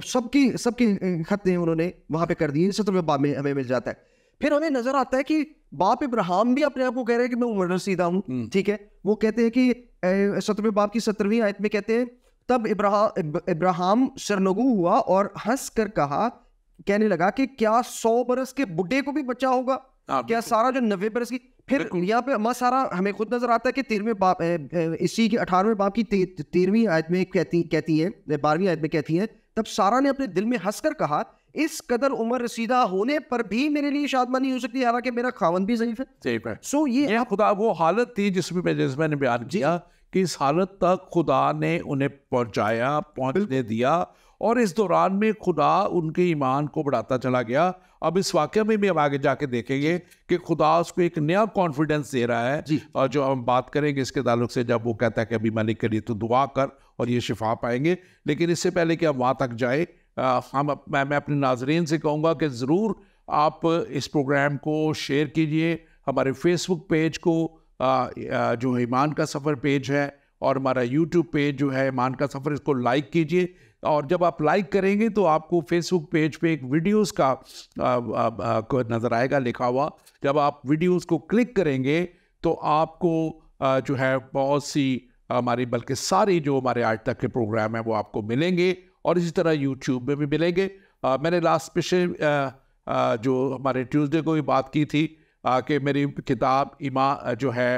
सबके खतने उन्होंने वहां पे कर दिए। 17वें बाब में हमें मिल जाता है। फिर हमें नजर आता है कि बाप इब्राहिम भी अपने आप को कह रहे हैं कि मैं उम्र रसीदा हूँ, ठीक है। वो कहते हैं कि 17वें बाब की 17वीं आयत में कहते हैं, तब इब्राहिम सरनगू हुआ और हंस कर कहा, कहने लगा कि क्या 100 बरस के बुढ़े को भी बच्चा होगा? क्या सारा जो 90 बरस की। फिर यहाँ पे अम्मा सारा हमें खुद नजर आता है कि 13वें बाब इसी के 18वें बाब की 13वीं आयत में कहती है, 12वीं आयत में कहती है, तब सारा ने अपने दिल में हंसकर कहा, इस कदर उम्र रसीदा होने पर भी मेरे लिए शादमा नहीं हो सकती, हालांकि मेरा खावन भी ज़ईफ है। सो ये खुदा वो हालत थी जिसमें मैंने बयान किया कि इस हालत तक खुदा ने उन्हें पहुंचने दिया, और इस दौरान में खुदा उनके ईमान को बढ़ाता चला गया। अब इस वाक़े में भी हम आगे जाके देखेंगे कि खुदा उसको एक नया कॉन्फिडेंस दे रहा है, और जो हम बात करेंगे इसके ताल्लुक से, जब वो कहता है कि अभी मलिक के लिए तो दुआ कर और ये शिफा पाएंगे। लेकिन इससे पहले कि हम वहाँ तक जाए, मैं अपने नाजरीन से कहूँगा कि ज़रूर आप इस प्रोग्राम को शेयर कीजिए, हमारे फेसबुक पेज को जो ईमान का सफ़र पेज है, और हमारा यूट्यूब पेज जो है ईमान का सफ़र, इसको लाइक कीजिए। और जब आप लाइक करेंगे तो आपको फेसबुक पेज पे एक वीडियोस का नज़र आएगा लिखा हुआ। जब आप वीडियोस को क्लिक करेंगे तो आपको जो है बहुत सी हमारी, बल्कि सारी जो हमारे आज तक के प्रोग्राम हैं वो आपको मिलेंगे, और इसी तरह यूट्यूब में भी मिलेंगे। मैंने लास्ट पिछले जो हमारे ट्यूसडे को भी बात की थी कि मेरी किताब ईमान जो है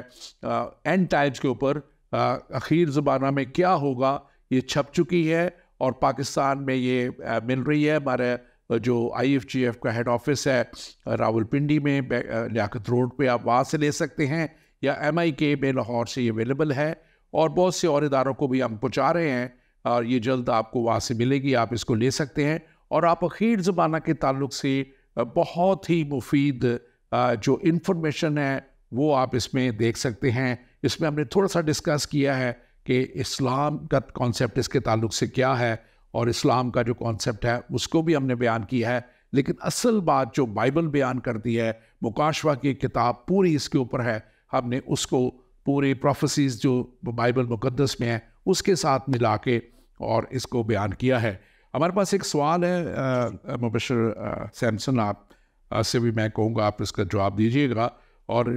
एंड टाइम्स के ऊपर, आखिर ज़माना में क्या होगा, ये छप चुकी है और पाकिस्तान में ये मिल रही है। हमारे जो IFGF का हेड ऑफिस है रावलपिंडी में, लियाकत रोड पे, आप वहाँ से ले सकते हैं, या MIK में लाहौर से ये अवेलेबल है, और बहुत से और इदारों को भी हम पहुँचा रहे हैं, और ये जल्द आपको वहाँ से मिलेगी, आप इसको ले सकते हैं। और आप आखिर ज़माना के ताल्लुक से बहुत ही मुफीद जो इन्फॉर्मेशन है वो आप इसमें देख सकते हैं। इसमें हमने थोड़ा सा डिस्कस किया है कि इस्लाम का कॉन्सेप्ट इसके ताल्लुक से क्या है, और इस्लाम का जो कॉन्सेप्ट है उसको भी हमने बयान किया है। लेकिन असल बात जो बाइबल बयान करती है, मुकाशवा की किताब पूरी इसके ऊपर है, हमने उसको पूरी प्रोफेसीज जो बाइबल मुकद्दस में है उसके साथ मिला के और इसको बयान किया है। हमारे पास एक सवाल है मुबशर सैमसन, आप से भी मैं कहूँगा आप इसका जवाब दीजिएगा। और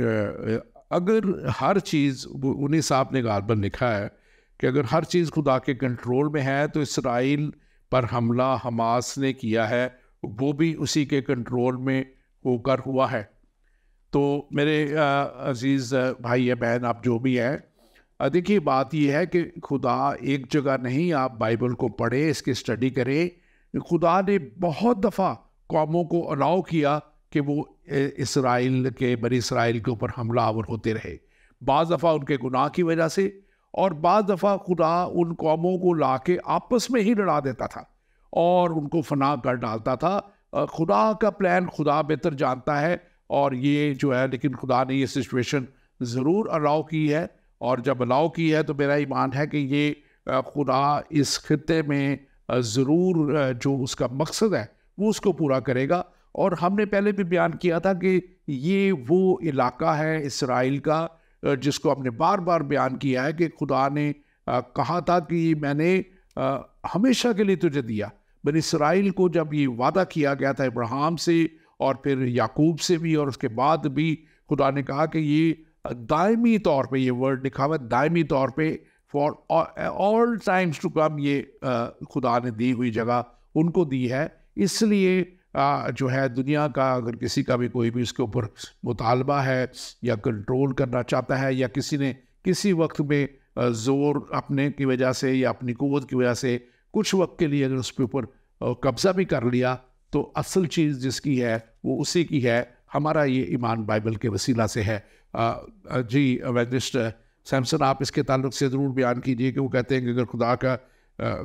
अगर हर चीज़, उन्हीं साहब ने गालबन लिखा है कि अगर हर चीज़ खुदा के कंट्रोल में है, तो इसराइल पर हमला हमास ने किया है वो भी उसी के कंट्रोल में होकर हुआ है। तो मेरे अजीज़ भाई या बहन, आप जो भी हैं, देखिए बात यह है कि खुदा एक जगह नहीं, आप बाइबल को पढ़ें, इसकी स्टडी करें। खुदा ने बहुत दफ़ा कौमों को अलाउ किया कि वो इसराइल के, बनी इसराइल के ऊपर हमलावर होते रहे, बाज़ दफ़ा उनके गुनाह की वजह से, और बाज़ दफ़ा खुदा उन कौमों को ला के आपस में ही लड़ा देता था और उनको फना कर डालता था। खुदा का प्लान खुदा बेहतर जानता है, और ये जो है, लेकिन खुदा ने ये सिचुएशन ज़रूर अलाउ की है, और जब अलाउ की है तो मेरा ईमान है कि ये खुदा इस खित्ते में ज़रूर जो उसका मकसद है वो उसको पूरा करेगा। और हमने पहले भी बयान किया था कि ये वो इलाका है इसराइल का जिसको हमने बार बार बयान किया है कि खुदा ने कहा था कि मैंने हमेशा के लिए तुझे दिया। बनी इसराइल को जब ये वादा किया गया था इब्राहिम से और फिर याकूब से भी, और उसके बाद भी खुदा ने कहा कि ये दायमी तौर पे, ये वर्ड लिखा हुआ है दायमी तौर पे, for all times to come, ये खुदा ने दी हुई जगह उनको दी है। इसलिए जो है दुनिया का अगर किसी का भी कोई भी इसके ऊपर मुतालबा है या कंट्रोल करना चाहता है, या किसी ने किसी वक्त में ज़ोर अपने की वजह से या अपनी क़ुव्वत की वजह से कुछ वक्त के लिए अगर उसके ऊपर कब्ज़ा भी कर लिया तो असल चीज़ जिसकी है वो उसी की है। हमारा ये ईमान बाइबल के वसीला से है। जी एवेंजलिस्ट सैमसन, आप इसके ताल्लुक से ज़रूर बयान कीजिए कि वो कहते हैं कि अगर खुदा का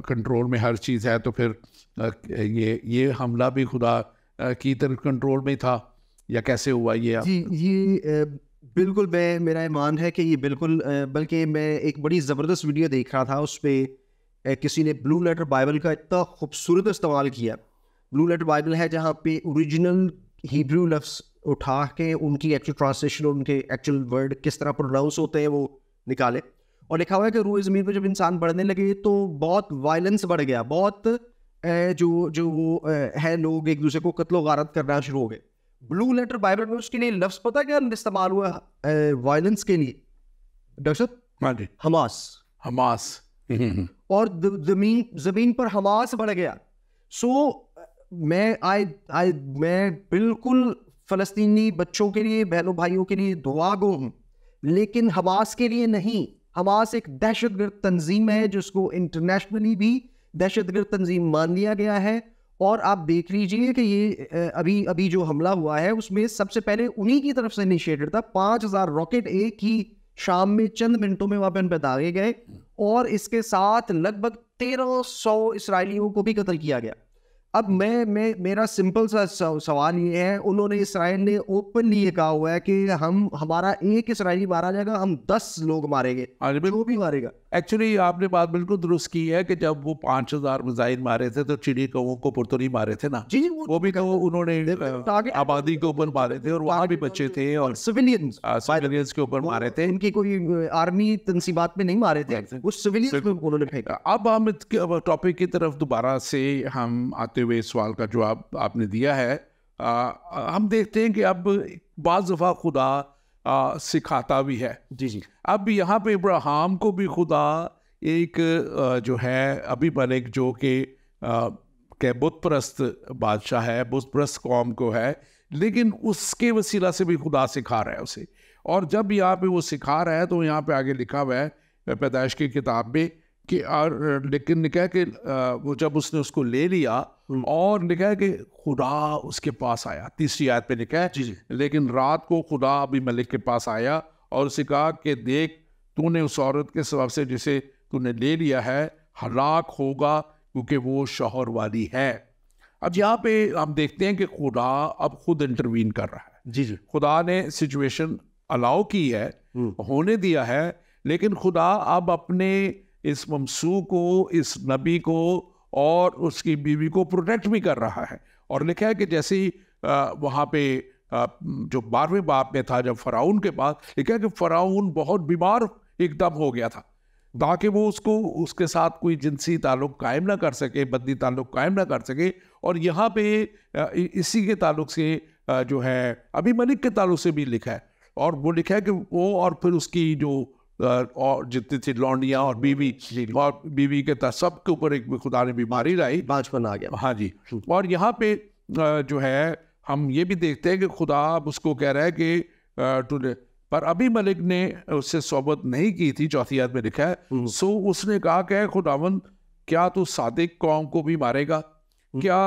कंट्रोल में हर चीज़ है तो फिर ये हमला भी खुदा की तरफ कंट्रोल में था या कैसे हुआ ये? जी ये बिल्कुल मेरा ईमान है कि ये बिल्कुल बल्कि मैं एक बड़ी ज़बरदस्त वीडियो देख रहा था, उस पर किसी ने ब्लू लेटर बाइबल का इतना खूबसूरत इस्तेमाल किया। ब्लू लेटर बाइबल है जहाँ पे ओरिजिनल हिब्रू लफ्ज़ उठा के उनकी एक्चुअल ट्रांसलेशन, उनके एक्चुअल वर्ड किस तरह प्रोनाउंस होते हैं वो निकाले, और लिखा हुआ है कि रूए ज़मीन पर जब इंसान बढ़ने लगे तो बहुत वायलेंस बढ़ गया, बहुत जो है लोग एक दूसरे को कत्लो गारत करना शुरू हो गए। ब्लू लेटर बाइबल में उसके लिए लफ्ज़ पता क्या इस्तेमाल हुआ वायलेंस के लिए? डॉक्टर साहब, हमास। और ज़मीन पर हमास बढ़ गया। मैं बिल्कुल फ़लस्तीनी बच्चों के लिए, बहनों भाइयों के लिए दुआ गो हूँ, लेकिन हमास के लिए नहीं। हमास एक दहशतगर्द तंजीम है जिसको इंटरनेशनली भी दहशतगर्द तंजीम मान लिया गया है। और आप देख लीजिए कि ये अभी जो हमला हुआ है उसमें सबसे पहले उन्हीं की तरफ से इनिशिएटेड था। 5000 रॉकेट एक ही शाम में चंद मिनटों में वहाँ पे दागे गए, और इसके साथ लगभग 1300 इसराइलियों को भी कत्ल किया गया। अब मेरा सिंपल सा सवाल ये है, उन्होंने इसराइल ने ओपनली ये कहा हुआ है कि हमारा एक इसराइली मारा जाएगा, हम 10 लोग मारेंगे, जो भी मारेगा। एक्चुअली आपने बात बिल्कुल दुरुस्त की है कि जब वो 5000 मिसाइल मारे थे तो चिड़ी कौवों को ऊपर तो नहीं मारे थे ना। जी वो भी तो उन्होंने आबादी के ऊपर मारे थे, और वहाँ भी बच्चे थे और सिविलियंस के ऊपर मारे थे। उनकी कोई आर्मी तंसीबात में नहीं मारे थे, वो सिविलियंस पे उन्होंने फेंका। अब हम टॉपिक की तरफ दोबारा से हम आते हुए सवाल का जवाब आपने दिया है। हम देखते हैं कि अब बाज़ दफ़ा खुदा सिखाता भी है। जी। अब यहाँ पे इब्राहिम को भी खुदा एक जो है अबीमेलेक जो कि बुत परस्त बादशाह है, बुत परस्त कौम को है, लेकिन उसके वसीला से भी खुदा सिखा रहा है उसे। और जब यहाँ पे वो सिखा रहा है तो यहाँ पे आगे लिखा हुआ है पैदाइश की किताब में कि लेकिन लिखा है कि वो जब उसने उसको ले लिया और लिखा है कि खुदा उसके पास आया। तीसरी आयत पे लिखा है जी। लेकिन रात को खुदा अबीमेलेक के पास आया और उसे कहा कि देख, तूने उस औरत के सबब से जिसे तूने ले लिया है हलाक होगा, क्योंकि वो शौहर वाली है। अब यहाँ पे हम देखते हैं कि खुदा अब खुद इंटरवीन कर रहा है। जी। खुदा ने सिचुएशन अलाउ की है, होने दिया है, लेकिन खुदा अब अपने इस ममसू को, इस नबी को और उसकी बीवी को प्रोटेक्ट भी कर रहा है। और लिखा है कि जैसे ही वहाँ पे जो 12वें बाब में था, जब फ़राउन के पास, लिखा है कि फ़राउन बहुत बीमार एकदम हो गया था, ताकि वो उसके साथ कोई जिनसी ताल्लुक़ कायम ना कर सके, बदनी ताल्लुक़ कायम ना कर सके। और यहाँ पे इसी के ताल्लुक़ से जो है अबीमेलेक के ताल्लुक़ से भी लिखा है, और वो लिखा है कि वो और फिर उसकी जो और जितनी थी लौंडियाँ और बीवी के तहत सबके ऊपर एक खुदा ने बीमारी लाई, बांझपन आ गया। हाँ जी। और यहाँ पे जो है हम ये भी देखते हैं कि खुदा अब उसको कह रहा है कि पर अबीमेलेक ने उससे सोबत नहीं की थी। चौथी आयत में लिखा है, सो उसने कहा कि खुदावंद, क्या तू सादिक कौम को भी मारेगा? क्या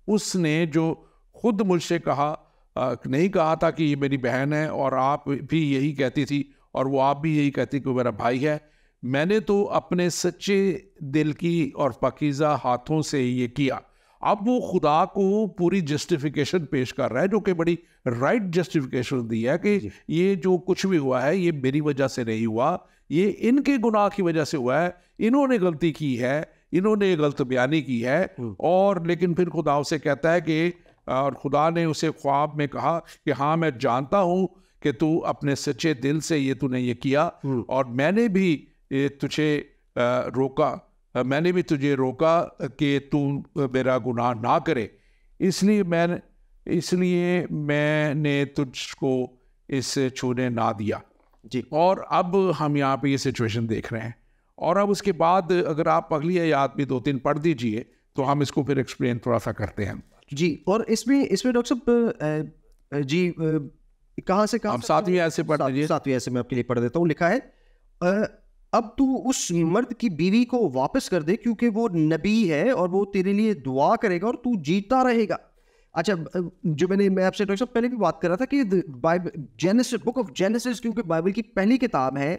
उसने जो खुद मुझसे कहा नहीं कहा था कि ये मेरी बहन है, और आप भी यही कहती थी, और वो आप भी यही कहती कि वो मेरा भाई है। मैंने तो अपने सच्चे दिल की और पाकीज़ा हाथों से ये किया। अब वो खुदा को पूरी जस्टिफिकेशन पेश कर रहा है, जो कि बड़ी राइट जस्टिफिकेशन दी है कि ये जो कुछ भी हुआ है ये मेरी वजह से नहीं हुआ, ये इनके गुनाह की वजह से हुआ है, इन्होंने गलती की है, इन्होंने गलत बयानी की है। और लेकिन फिर खुदा उसे कहता है कि, और खुदा ने उसे ख्वाब में कहा कि हाँ, मैं जानता हूँ कि तू अपने सच्चे दिल से तूने ये किया, और मैंने भी तुझे रोका कि तू मेरा गुनाह ना करे, इसलिए मैंने तुझको इससे छूने ना दिया। जी। और अब हम यहाँ पे ये सिचुएशन देख रहे हैं, और अब उसके बाद अगर आप अगली आयत भी 2-3 पढ़ दीजिए तो हम इसको फिर एक्सप्लेन थोड़ा सा करते हैं। जी। और इसमें डॉक्टर साहब जी कहाँ से आप 7वीं आयत से पढ़ लीजिए। 7वीं आयत से मैं आपके लिए पढ़ देता हूँ। लिखा है अब तू उस मर्द की बीवी को वापस कर दे क्योंकि वो नबी है और वो तेरे लिए दुआ करेगा और तू जीता रहेगा। अच्छा, जो मैं आपसे डॉक्टर साहब पहले भी बात कर रहा था कि जेनेसिस, बुक ऑफ जेनेसिस क्योंकि बाइबल की पहली किताब है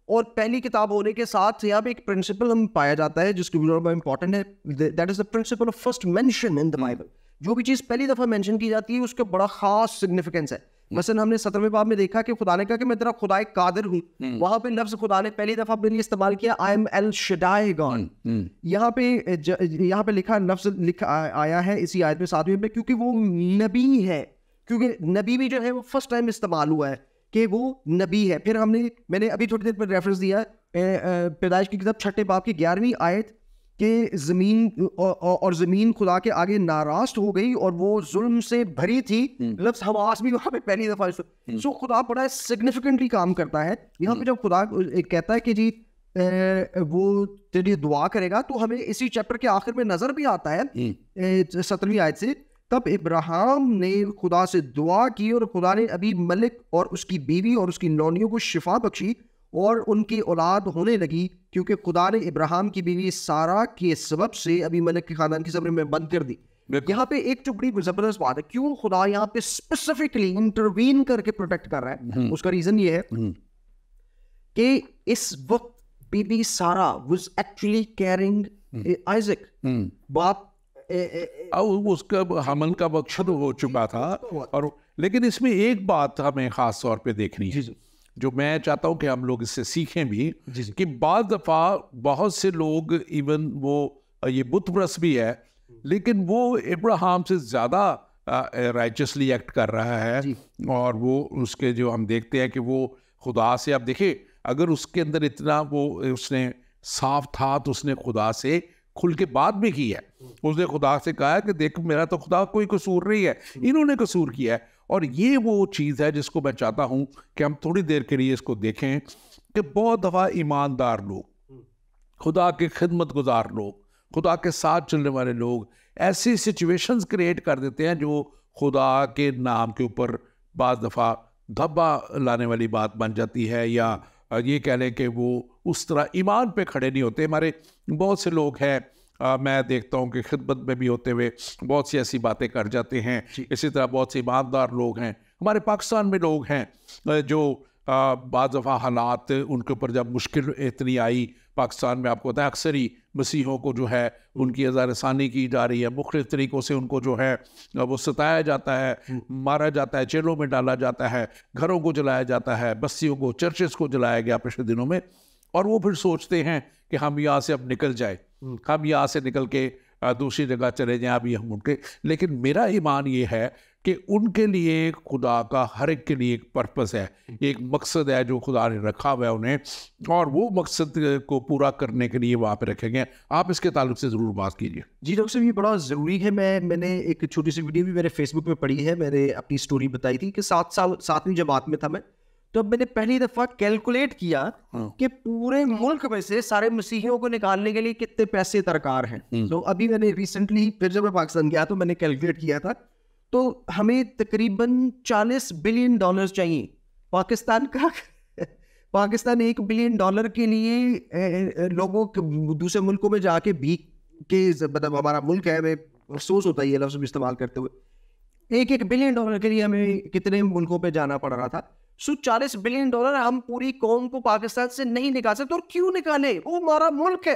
और पहली किताब होने के साथ यहाँ पे एक प्रिंसिपल हम पाया जाता है जिसकी इंपॉर्टेंट है, that is the principle of first mention in the Bible. जो भी चीज़ पहली दफ़ा मेंशन की जाती है उसका बड़ा खास सिग्निफिकेंस है। मसलन हमने 17वें बाब में देखा कि खुदा ने कहा कि मैं तेरा खुदा कादिर हूँ, वहां पे लफ्ज खुदा ने पहली दफा अपने लिए इस्तेमाल किया, I am L Shaddai God. यहाँ पे लफ्ज लिखा आया है इसी आयत में 7वीं में, क्योंकि वो नबी है, क्योंकि नबी भी जो है वो फर्स्ट टाइम इस्तेमाल हुआ है कि वो नबी है। फिर मैंने अभी थोड़ी देर पर रेफरेंस दिया पैदाइश की किताब 6 बाब की 11वीं आयत कि ज़मीन और ज़मीन खुदा के आगे नाराज़ हो गई और वो जुल्म से भरी थी। लफ्ज़ हवास भी वहाँ पे पहली दफ़ा। सो खुदा बड़ा सिग्निफिकेंटली काम करता है यहाँ पे। जब खुदा कहता है कि जी वो तेरी दुआ करेगा, तो हमें इसी चैप्टर के आखिर में नज़र भी आता है 17वीं आयत से, तब इब्राहिम ने खुदा से दुआ की और खुदा ने अभी मलिक और उसकी बीवी और उसकी नौनियों को शिफा बख्शी और उनकी औलाद होने लगी, क्योंकि खुदा ने इब्राहिम की बीवी सारा के सबब से अभी मलिक के खानदान की सब्र में बंद कर दी। यहाँ पे एक जो बड़ी जबरदस्त बात है, क्यों खुदा यहाँ पे स्पेसिफिकली इंटरवीन करके प्रोटेक्ट कर रहा है, उसका रीजन ये है कि इस वक्त बीबी सारा वाज एक्चुअली कैरिंग आइजक। बाप उसका हमल का वक्त हो चुका था। और लेकिन इसमें एक बात हमें खास तौर पे देखनी है जो मैं चाहता हूं कि हम लोग इससे सीखें भी, कि बाद दफा बहुत से लोग, इवन वो ये बुत परस्त भी है, लेकिन वो इब्राहिम से ज्यादा राइचसली एक्ट कर रहा है। और वो उसके जो हम देखते हैं कि वो खुदा से, अब देखिए अगर उसके अंदर इतना वो उसने साफ था तो उसने खुदा से खुल के बात भी की है। उसने खुदा से कहा है कि देख मेरा तो खुदा कोई कसूर नहीं है, इन्होंने कसूर किया है। और ये वो चीज़ है जिसको मैं चाहता हूँ कि हम थोड़ी देर के लिए इसको देखें कि बहुत दफ़ा ईमानदार लोग, खुदा के खिदमत गुजार लोग, खुदा के साथ चलने वाले लोग ऐसी सिचुएशंस क्रिएट कर देते हैं जो खुदा के नाम के ऊपर बाज़ दफ़ा धब्बा लाने वाली बात बन जाती है, या ये कह लें कि वो उस तरह ईमान पे खड़े नहीं होते। हमारे बहुत से लोग हैं, मैं देखता हूँ कि खिदमत में भी होते हुए बहुत सी ऐसी बातें कर जाते हैं। इसी तरह बहुत से ईमानदार लोग हैं, हमारे पाकिस्तान में लोग हैं जो बाज़ दफ़ा हालात उनके ऊपर जब मुश्किल इतनी आई पाकिस्तान में, आपको पता है अक्सर ही मसीहों को जो है उनकी अज़ारसानी की जा रही है, मुख्तलिफ़ तरीक़ों से उनको जो है वो सताया जाता है, मारा जाता है, जेलों में डाला जाता है, घरों को जलाया जाता है, बस्तियों को, चर्चेस को जलाया गया पिछले दिनों में। और वो फिर सोचते हैं कि हम यहाँ से अब निकल जाए, हम यहाँ से निकल के दूसरी जगह चले जाएं, अभी हम उनके। लेकिन मेरा ईमान ये है कि उनके लिए खुदा का हर एक के लिए एक पर्पस है, एक मकसद है जो खुदा ने रखा हुआ है उन्हें, और वो मकसद को पूरा करने के लिए वहाँ पे रखे गए। आप इसके ताल्लुक से ज़रूर बात कीजिए। जी डॉक्टर साहब, ये बड़ा ज़रूरी है। मैंने एक छोटी सी वीडियो भी मेरे फेसबुक पे पढ़ी है, मैंने अपनी स्टोरी बताई थी कि 7वीं जमात में था मैं, तो मैंने पहली दफ़ा कैलकुलेट किया कि पूरे मुल्क में से सारे मसीहियों को निकालने के लिए कितने पैसे दरकार हैं। तो अभी मैंने रिसेंटली फिर जब मैं पाकिस्तान गया तो मैंने कैलकुलेट किया था, तो हमें तकरीबन $40 बिलियन चाहिए। पाकिस्तान $1 बिलियन के लिए लोगों दूसरे मुल्कों में जाके भीख के, मतलब हमारा मुल्क है, हमें अफसोस होता है ये लफ्ज़ इस्तेमाल करते हुए, $1 बिलियन के लिए हमें कितने मुल्कों पे जाना पड़ रहा था। सो $40 बिलियन हम पूरी कौम को पाकिस्तान से नहीं निकाल सकते। और क्यों निकाले, वो हमारा मुल्क है,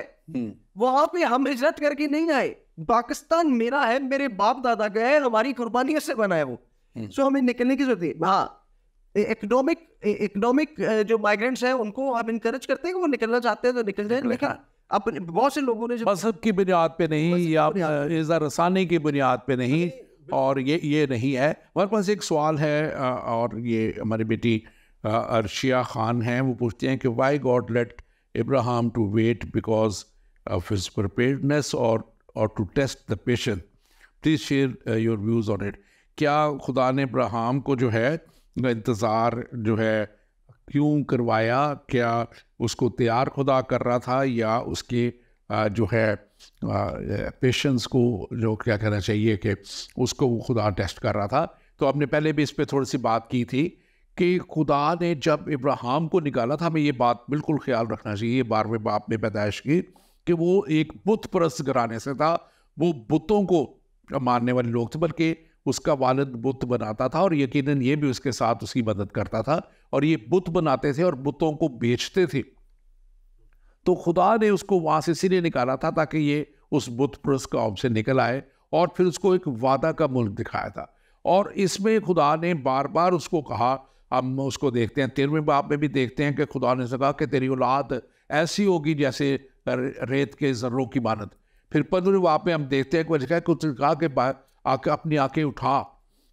वहां पे हम हिजरत करके नहीं आए। पाकिस्तान मेरा है, मेरे बाप दादा गए, हमारी कुर्बानियों से बना है वो। सो हमें निकलने की जरूरत है। हाँ, इकोनॉमिक जो माइग्रेंट्स हैं उनको हम इनकरेज करते हैं कि वो निकलना चाहते हैं तो निकल जाए, लेकिन अपने बहुत से लोगों ने मजहब की बुनियाद पे नहीं, या इज़्ज़त-रसानी की बुनियाद पे नहीं, और ये नहीं है। हमारे पास एक सवाल है, और ये हमारी बेटी अर्शिया खान हैं, वो पूछते हैं कि why God let Ibrahim to wait because of his preparedness और to test the patience. Please share your views on it. क्या खुदा ने इब्राहिम को जो है इंतज़ार जो है क्यों करवाया? क्या उसको तैयार खुदा कर रहा था, या उसके जो है पेशेंस को, जो क्या कहना चाहिए कि उसको वो खुदा टेस्ट कर रहा था? तो आपने पहले भी इस पर थोड़ी सी बात की थी कि खुदा ने जब इब्राहिम को निकाला था, हमें ये बात बिल्कुल ख्याल रखना चाहिए 12वें बाप में पैदाइश की, कि वो एक बुत परस्त घराने से था, वो बुतों को मानने वाले लोग थे, बल्कि उसका वालिद बुत बनाता था और यकीनन ये भी उसके साथ उसकी मदद करता था, और ये बुत बनाते थे और बुतों को बेचते थे। तो खुदा ने उसको वहां से इसीलिए निकाला था ताकि ये उस बुत परस्त कौम से निकल आए, और फिर उसको एक वादा का मुल्क दिखाया था। और इसमें खुदा ने बार बार उसको कहा, हम उसको देखते हैं 13वें बाप में भी देखते हैं कि खुदा ने कहा कि तेरी औलाद ऐसी होगी जैसे रेत के जर्रों की मानद। फिर 15वें बाप में हम देखते हैं कि कहा कि आके अपनी आंखें उठा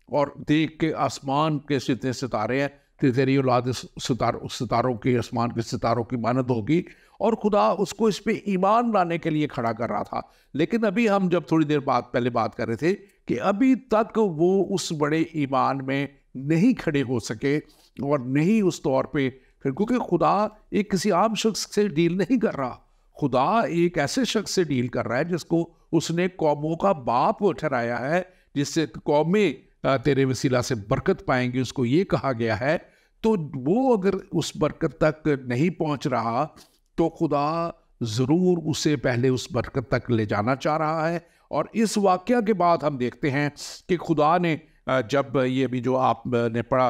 और देख के आसमान के जितने सितारे हैं, तेरी औलाद सितारों के, आसमान के सितारों की मानद होगी। और खुदा उसको इस पे ईमान लाने के लिए खड़ा कर रहा था। लेकिन अभी हम जब थोड़ी देर बाद पहले बात कर रहे थे कि अभी तक वो उस बड़े ईमान में नहीं खड़े हो सके, और नहीं उस तौर पे फिर, क्योंकि खुदा एक किसी आम शख्स से डील नहीं कर रहा, खुदा एक ऐसे शख्स से डील कर रहा है जिसको उसने कौमों का बाप ठहराया है, जिससे कौमें तेरे वसीला से बरकत पाएंगी, उसको ये कहा गया है। तो वो अगर उस बरकत तक नहीं पहुंच रहा तो खुदा ज़रूर उसे पहले उस बरकत तक ले जाना चाह रहा है। और इस वाक़या के बाद हम देखते हैं कि खुदा ने जब ये भी जो आपने पढ़ा,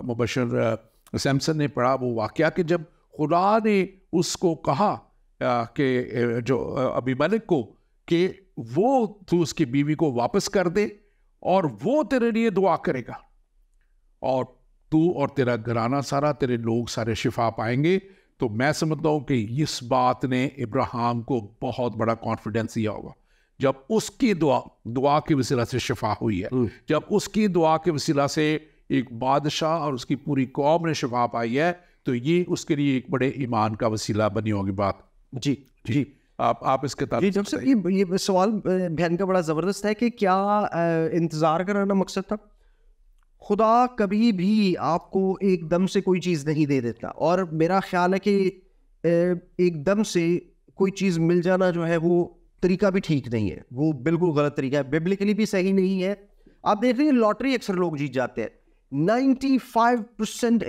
मुबशर सैमसन ने पढ़ा वो वाक़या, कि जब खुदा ने उसको कहा कि जो अबीमेलेक को, कि वो तू उसकी बीवी को वापस कर दे और वो तेरे लिए दुआ करेगा, और तू और तेरा घराना सारा, तेरे लोग सारे शिफा पाएंगे। तो मैं समझता हूँ कि इस बात ने इब्राहिम को बहुत बड़ा कॉन्फिडेंस दिया होगा। जब उसकी दुआ के वसीला से शिफा हुई है, जब उसकी दुआ के वसीला से एक बादशाह और उसकी पूरी कौम ने शिफा पाई है, तो ये उसके लिए एक बड़े ईमान का वसीला बनी होगी बात। जी जी, आप इसके जी डॉक्टर साहब, ये सवाल बहन का बड़ा ज़बरदस्त है कि क्या इंतज़ार कराना मकसद था? खुदा कभी भी आपको एकदम से कोई चीज़ नहीं दे देता, और मेरा ख्याल है कि एकदम से कोई चीज़ मिल जाना जो है वो तरीका भी ठीक नहीं है, वो बिल्कुल गलत तरीका है, बिब्लिकली भी सही नहीं है। आप देख रहे हैं लॉटरी अक्सर लोग जीत जाते हैं, 95%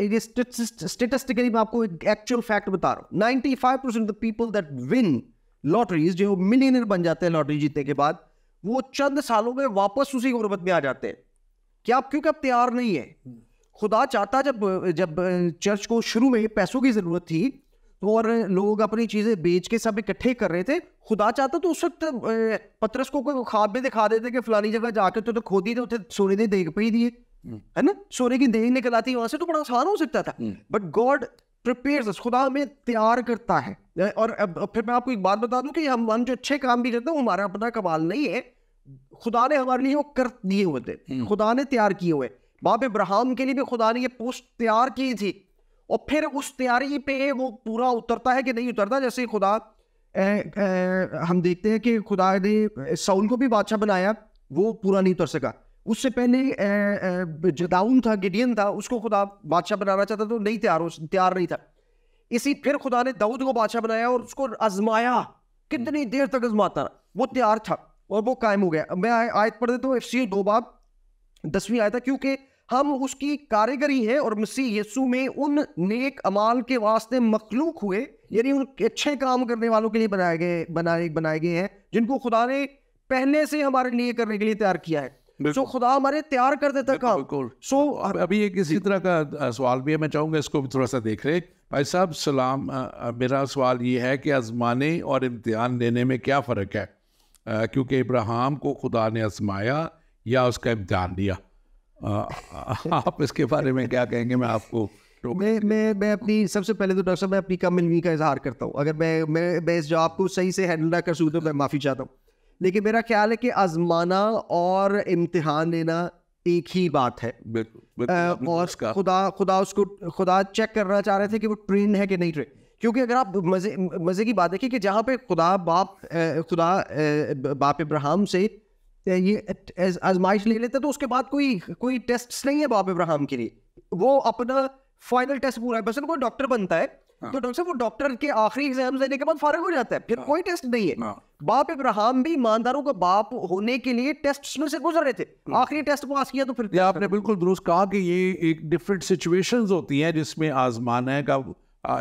स्टेटिस्टिकली मैं आपको एक एक्चुअल फैक्ट बता रहा हूँ, 95% the people that win lotteries, जो मिलियनर बन जाते हैं लॉटरी जीतने के बाद, वो चंद सालों में वापस उसी गुर्बत में आ जाते हैं। क्या? क्योंकि अब तैयार नहीं है। खुदा चाहता, जब चर्च को शुरू में पैसों की जरूरत थी तो और लोग अपनी चीजें बेच के सब इकट्ठे कर रहे थे, खुदा चाहता तो उस वक्त पतरस को कोई ख्वाब में दिखा देते कि फलानी जगह जाके तो खोदी थे, उसे सोने दे देख पे ही दिए, है ना, सोने की देख निकल आती वहां से, तो बड़ा आसान हो सकता था। बट गॉड प्रिपेयर्स अस, खुदा हमें तैयार करता है। और अब फिर मैं आपको एक बात बता दूं कि हम जो अच्छे काम भी करते हैं वो हमारा अपना कमाल नहीं है, खुदा ने हमारे लिए वो कर दिए हुए थे, खुदा ने तैयार किए हुए। बाप इब्राहिम के लिए भी खुदा ने ये पोस्ट तैयार की थी, और फिर उस तैयारी पे वो पूरा उतरता है कि नहीं उतरता। जैसे खुदा हम देखते हैं कि खुदा ने साउल को भी बादशाह बनाया, वो पूरा नहीं उतर सका। उससे पहले जदाउन था, गिडियन था, उसको खुदा बादशाह बनाना चाहता तो नहीं तैयार नहीं था। इसी फिर खुदा ने दाऊद को बादशाह बनाया और उसको आजमाया, कितनी देर तक आजमाता, वो तैयार था और वो कायम हो गया। मैं आयत पढ़ देता हूँ, एफसी 2 बाब 10वीं आयत है, क्योंकि हम उसकी कारीगरी है और मसीह यीशु में उन नेक अमाल के वास्ते मखलूक हुए, यानी उन अच्छे काम करने वालों के लिए बनाए गए हैं, जिनको खुदा ने पहले से हमारे लिए करने के लिए तैयार किया है। सो खुदा हमारे तैयार कर देता काम। सो अभी एक इसी तरह का सवाल भी है, मैं चाहूँगा इसको भी थोड़ा सा देख रहे। भाई साहब सलाम, मेरा सवाल ये है कि आजमाने और इम्तिहान लेने में क्या फ़र्क है? क्योंकि इब्राहिम को खुदा ने आजमाया या उसका इम्तिहान लिया? आप इसके बारे में क्या कहेंगे? मैं आपको मैं अपनी सबसे पहले तो डॉक्टर साहब मैं अपनी कम इल्मी का इजहार करता हूँ। अगर मैं इस जवाब को सही से हैंडल ना कर सकूँ तो मैं माफ़ी चाहता हूँ। लेकिन मेरा ख्याल है कि आजमाना और इम्तिहान लेना एक ही बात है। और खुदा चेक करना चाह रहे थे कि वो ट्रेन है कि नहीं ट्रेन। क्योंकि अगर आप मज़े की बात देखिए कि जहाँ पे खुदा बाप इब्राहिम से ये आजमाइश ले लेते तो उसके बाद कोई टेस्ट नहीं है बाप इब्राहिम के लिए, वो अपना फाइनल टेस्ट पूरा है। बस कोई डॉक्टर बनता है तो डॉक्टर साहब वो डॉक्टर के आखिरी एग्जाम देने के बाद फारिग हो जाता है, फिर कोई टेस्ट नहीं है। बाप इब्राहिम भी ईमानदारों का बाप होने के लिए टेस्ट में से गुजर रहे थे, आखिरी टेस्ट पास किया तो फिर आपने बिल्कुल दुरुस्त कहा कि ये एक डिफरेंट सिचुएशंस होती हैं जिसमें आजमाने का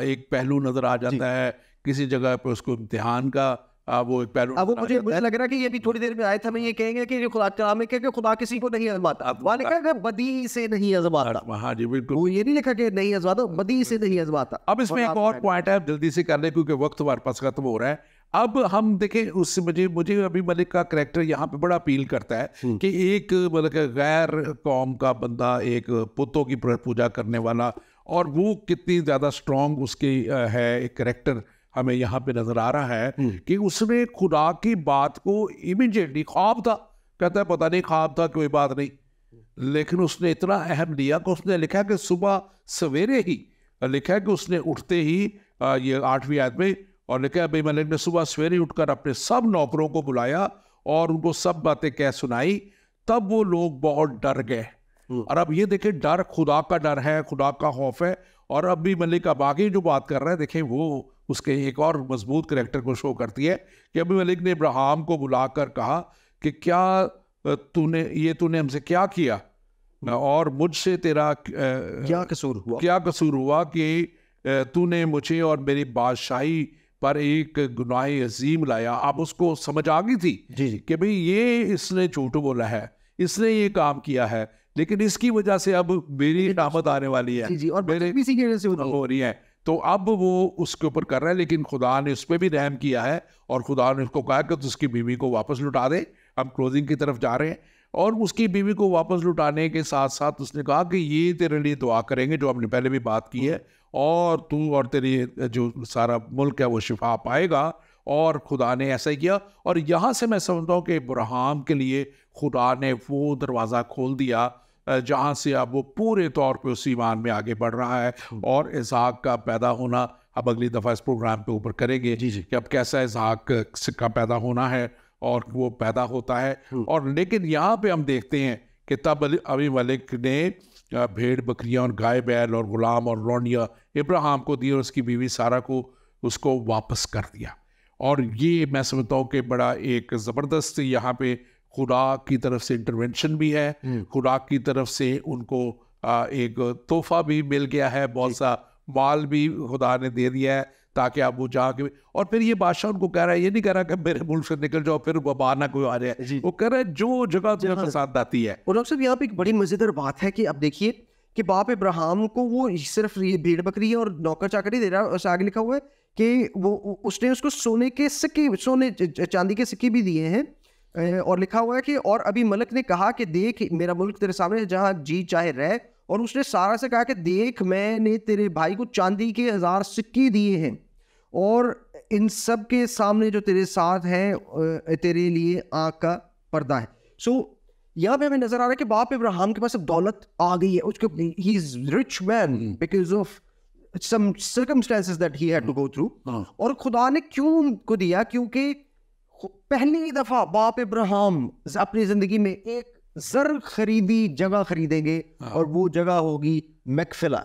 एक पहलू नजर आ जाता है, किसी जगह पे उसको इम्तिहान का वो एक पहलू। अब मुझे लग रहा है कि ये भी थोड़ी देर में आए थे, मैं ये कहेंगे कि खुदा कलाम में कि खुदा किसी को नहीं आजमाता, वहाँ लिखा है बदी से नहीं आजमाता। हाँ जी बिल्कुल, वो ये नहीं लिखा कि नहीं आजमाता, बदी से नहीं आजमाता। अब इसमें एक और पॉइंट है, जल्दी से कर ले क्योंकि वक्त हमारे पास खत्म हो रहा है। अब हम देखें, उससे मुझे अभी मलिक का कैरेक्टर यहाँ पे बड़ा अपील करता है कि एक मतलब गैर कौम का बंदा, एक पुतों की पूजा करने वाला, और वो कितनी ज़्यादा स्ट्रॉन्ग उसकी है एक कैरेक्टर हमें यहाँ पे नजर आ रहा है कि उसने खुदा की बात को इमीडिएटली, ख्वाब था, कहता है पता नहीं ख्वाब था कोई बात नहीं, लेकिन उसने इतना अहम लिया कि उसने लिखा कि सुबह सवेरे ही, लिखा है कि उसने उठते ही, ये 8वीं आयत में, और लिखा है भाई मलिक ने सुबह सवेरे उठकर अपने सब नौकरों को बुलाया और उनको सब बातें कह सुनाई, तब वो लोग बहुत डर गए। और अब ये देखें, डर खुदा का डर है, खुदा का खौफ है। और अब भी मलिक अब आगे जो बात कर रहा है, देखें वो उसके एक और मजबूत करैक्टर को शो करती है कि अभी मलिक ने इब्राहिम को बुलाकर कहा कि तूने हमसे क्या किया और मुझसे तेरा क्या कसूर हुआ कि तूने मुझे और मेरी बादशाही पर एक गुनाह अजीम लाया। अब उसको समझ आ गई थी कि भाई ये इसने झूठ बोला है, इसने ये काम किया है, लेकिन इसकी वजह से अब मेरी राहमत आने वाली है और मेरे भी हो रही है। तो अब वो उसके ऊपर कर रहा है, लेकिन खुदा ने उस पर भी रहम किया है और खुदा ने उसको कहा कि तो उसकी बीवी को वापस लुटा दे। हम क्लोजिंग की तरफ जा रहे हैं, और उसकी बीवी को वापस लुटाने के साथ साथ उसने कहा कि ये तेरे लिए दुआ करेंगे, जो हमने पहले भी बात की है, और तू और तेरी जो सारा मुल्क है वो शिफा पाएगा। और खुदा ने ऐसा ही किया। और यहाँ से मैं समझता हूँ कि इब्राहिम के लिए खुदा ने वो दरवाज़ा खोल दिया जहाँ से अब वो पूरे तौर पे उस ईमान में आगे बढ़ रहा है। और इसहाक का पैदा होना अब अगली दफ़ा इस प्रोग्राम पे ऊपर करेंगे कि अब कैसा इसहाक का पैदा होना है, और वो पैदा होता है। और लेकिन यहाँ पे हम देखते हैं कि तब अभी मलिक ने भेड़ बकरियाँ और गाय बैल और गुलाम और लौंडिया इब्राहिम को दी और उसकी बीवी सारा को उसको वापस कर दिया। और ये मैं समझता हूँ कि बड़ा एक ज़बरदस्त यहाँ पे खुदा की तरफ से इंटरवेंशन भी है, खुदा की तरफ से उनको एक तोहफा भी मिल गया है, बहुत सा माल भी खुदा ने दे दिया है ताकि आप वो जाके। और फिर ये बादशाह उनको कह रहा है, ये नहीं कह रहा कि मेरे मुल्क से निकल जाओ फिर वबा ना कोई आ जाए, वो कह रहा है जो जगह तुम्हें पसंद आती है। और डॉक्टर साहब यहाँ पे एक बड़ी मजेदार बात है कि अब देखिए कि बाप इब्राहिम को वो सिर्फ ये भेड़ बकरी और नौकर चाकर ही दे रहा है, उससे आगे लिखा हुआ है कि वो उसने उसको सोने चांदी के सिक्के भी दिए हैं। और लिखा हुआ है कि और अभी मलिक ने कहा कि देख मेरा मुल्क तेरे सामने जहाँ जी चाहे रह। और उसने सारा से कहा कि देख मैंने तेरे भाई को चांदी के 1000 सिक्के दिए हैं, और इन सब के सामने जो तेरे साथ है तेरे लिए आँख का पर्दा है। सो यहाँ पे हमें नजर आ रहा है कि बाप इब्राहिम के पास अब दौलत आ गई है, उसके he is rich man because of some circumstances that he had to go through। और खुदा ने क्यों उनको दिया? क्योंकि पहली दफा बाप इब्राहिम अपनी जिंदगी में एक जर खरीदी जगह खरीदेंगे, और वो जगह होगी मैकफिला।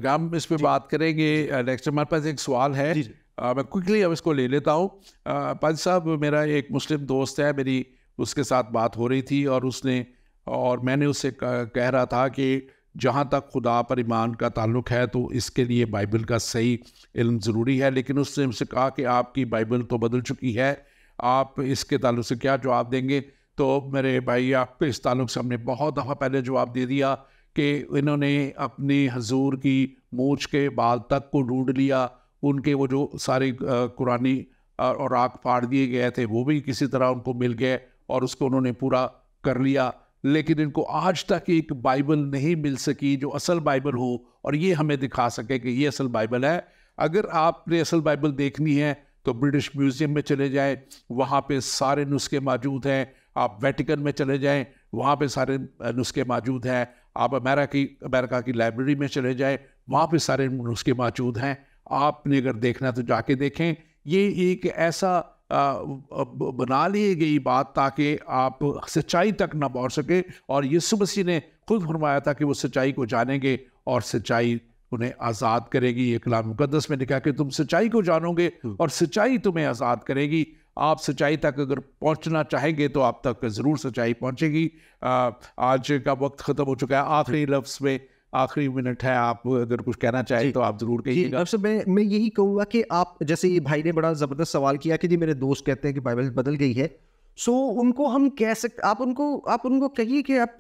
हम इस पे बात करेंगे नेक्स्ट। हमारे पास एक सवाल है, मैं क्विकली अब इसको ले लेता हूँ। पाजी साहब, मेरा एक मुस्लिम दोस्त है, मेरी उसके साथ बात हो रही थी और मैंने उससे कह रहा था कि जहाँ तक खुदा पर ईमान का ताल्लुक़ है तो इसके लिए बाइबल का सही इल्म ज़रूरी है। लेकिन उसने हमसे कहा कि आपकी बाइबल तो बदल चुकी है, आप इसके ताल्लुक़ से क्या जवाब देंगे? तो मेरे भाई, आप इस ताल्लुक़ से हमने बहुत दफ़ा पहले जवाब दे दिया कि इन्होंने अपनी हजूर की मूछ के बाल तक को ढूंढ लिया, उनके वो जो सारे कुरानी और आग फाड़ दिए गए थे वो भी किसी तरह उनको मिल गए और उसको उन्होंने पूरा कर लिया। लेकिन इनको आज तक एक बाइबल नहीं मिल सकी जो असल बाइबल हो और ये हमें दिखा सके कि ये असल बाइबल है। अगर आपने असल बाइबल देखनी है तो ब्रिटिश म्यूज़ियम में चले जाएं, वहाँ पे सारे नुस्खे मौजूद हैं। आप वेटिकन में चले जाएं, वहाँ पे सारे नुस्खे मौजूद हैं। आप अमेरिका की लाइब्रेरी में चले जाएं, वहाँ पे सारे नुस्खे मौजूद हैं। आपने अगर देखना तो जाके देखें। ये एक ऐसा बना ली गई बात ताकि आप सच्चाई तक ना पहुँच सके, और यीशु मसीह ने खुद फरमाया था कि वो सच्चाई को जानेंगे और सच्चाई उन्हें आज़ाद करेगी। ये कलाम मुकद्दस में लिखा कि तुम सच्चाई को जानोगे और सच्चाई तुम्हें आज़ाद करेगी। आप सच्चाई तक अगर पहुंचना चाहेंगे तो आप तक ज़रूर सच्चाई पहुंचेगी। आज का वक्त ख़त्म हो चुका है। आखिरी लफ्ज़ में आखिरी मिनट है, आप अगर कुछ कहना चाहें तो आप ज़रूर कहिएगा। अब मैं यही कहूँगा कि आप, जैसे ये भाई ने बड़ा ज़बरदस्त सवाल किया कि जी मेरे दोस्त कहते हैं कि बाइबल बदल गई है, सो उनको हम कह सकते, आप उनको कहिए कि आप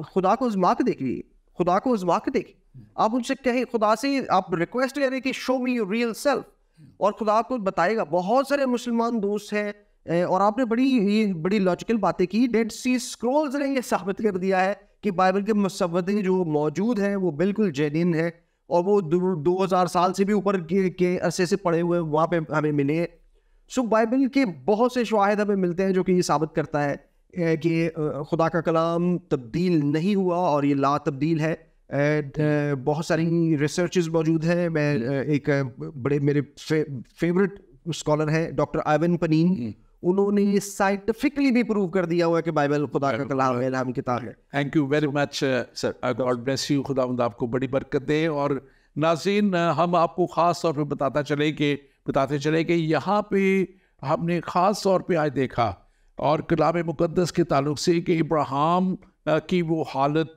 खुदा को आज़मा के देखिए, खुदा को आज़मा के देखिए। आप उनसे कहें, खुदा से आप रिक्वेस्ट करें कि show me your real self, और खुदा आपको बताएगा। बहुत सारे मुसलमान दोस्त हैं, और आपने बड़ी लॉजिकल बातें की। डेड सी स्क्रॉल्स ने ये साबित कर दिया है कि बाइबल के मुसव्वदे जो मौजूद हैं वो बिल्कुल जेन्युइन है, और वो 2000 साल से भी ऊपर के अरसे से पड़े हुए वहाँ पे हमें मिले हैं। सो बाइबल के बहुत से शवाहिद हमें मिलते हैं जो कि ये साबित करता है कि खुदा का कलाम तब्दील नहीं हुआ और ये ला तब्दील है। बहुत सारी रिसर्चेस मौजूद हैं। मैं एक बड़े मेरे फेवरेट स्कॉलर हैं डॉक्टर आइवन पनीन, उन्होंने ये साइंटिफिकली भी प्रूव कर दिया हुआ है कि बाइबल खुदा का कलाम है, इल्हामी किताब है। Thank you very much sir, God bless you, खुदावंद आपको बड़ी बरकत दे। और नाज़रीन, हम आपको ख़ास तौर पे बताते चले कि यहाँ पे हमने ख़ास तौर पे आज देखा और कलाम मुक़द्दस के ताल्लुक से कि इब्राहिम की वो हालत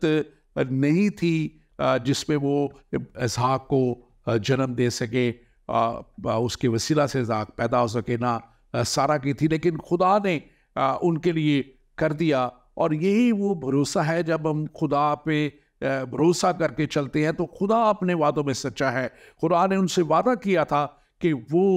नहीं थी जिसमें वो इसहाक को जन्म दे सके, उसके वसीला से इसहाक पैदा हो सके, ना सारा की थी, लेकिन खुदा ने उनके लिए कर दिया। और यही वो भरोसा है, जब हम खुदा पे भरोसा करके चलते हैं तो खुदा अपने वादों में सच्चा है। खुदा ने उनसे वादा किया था कि वो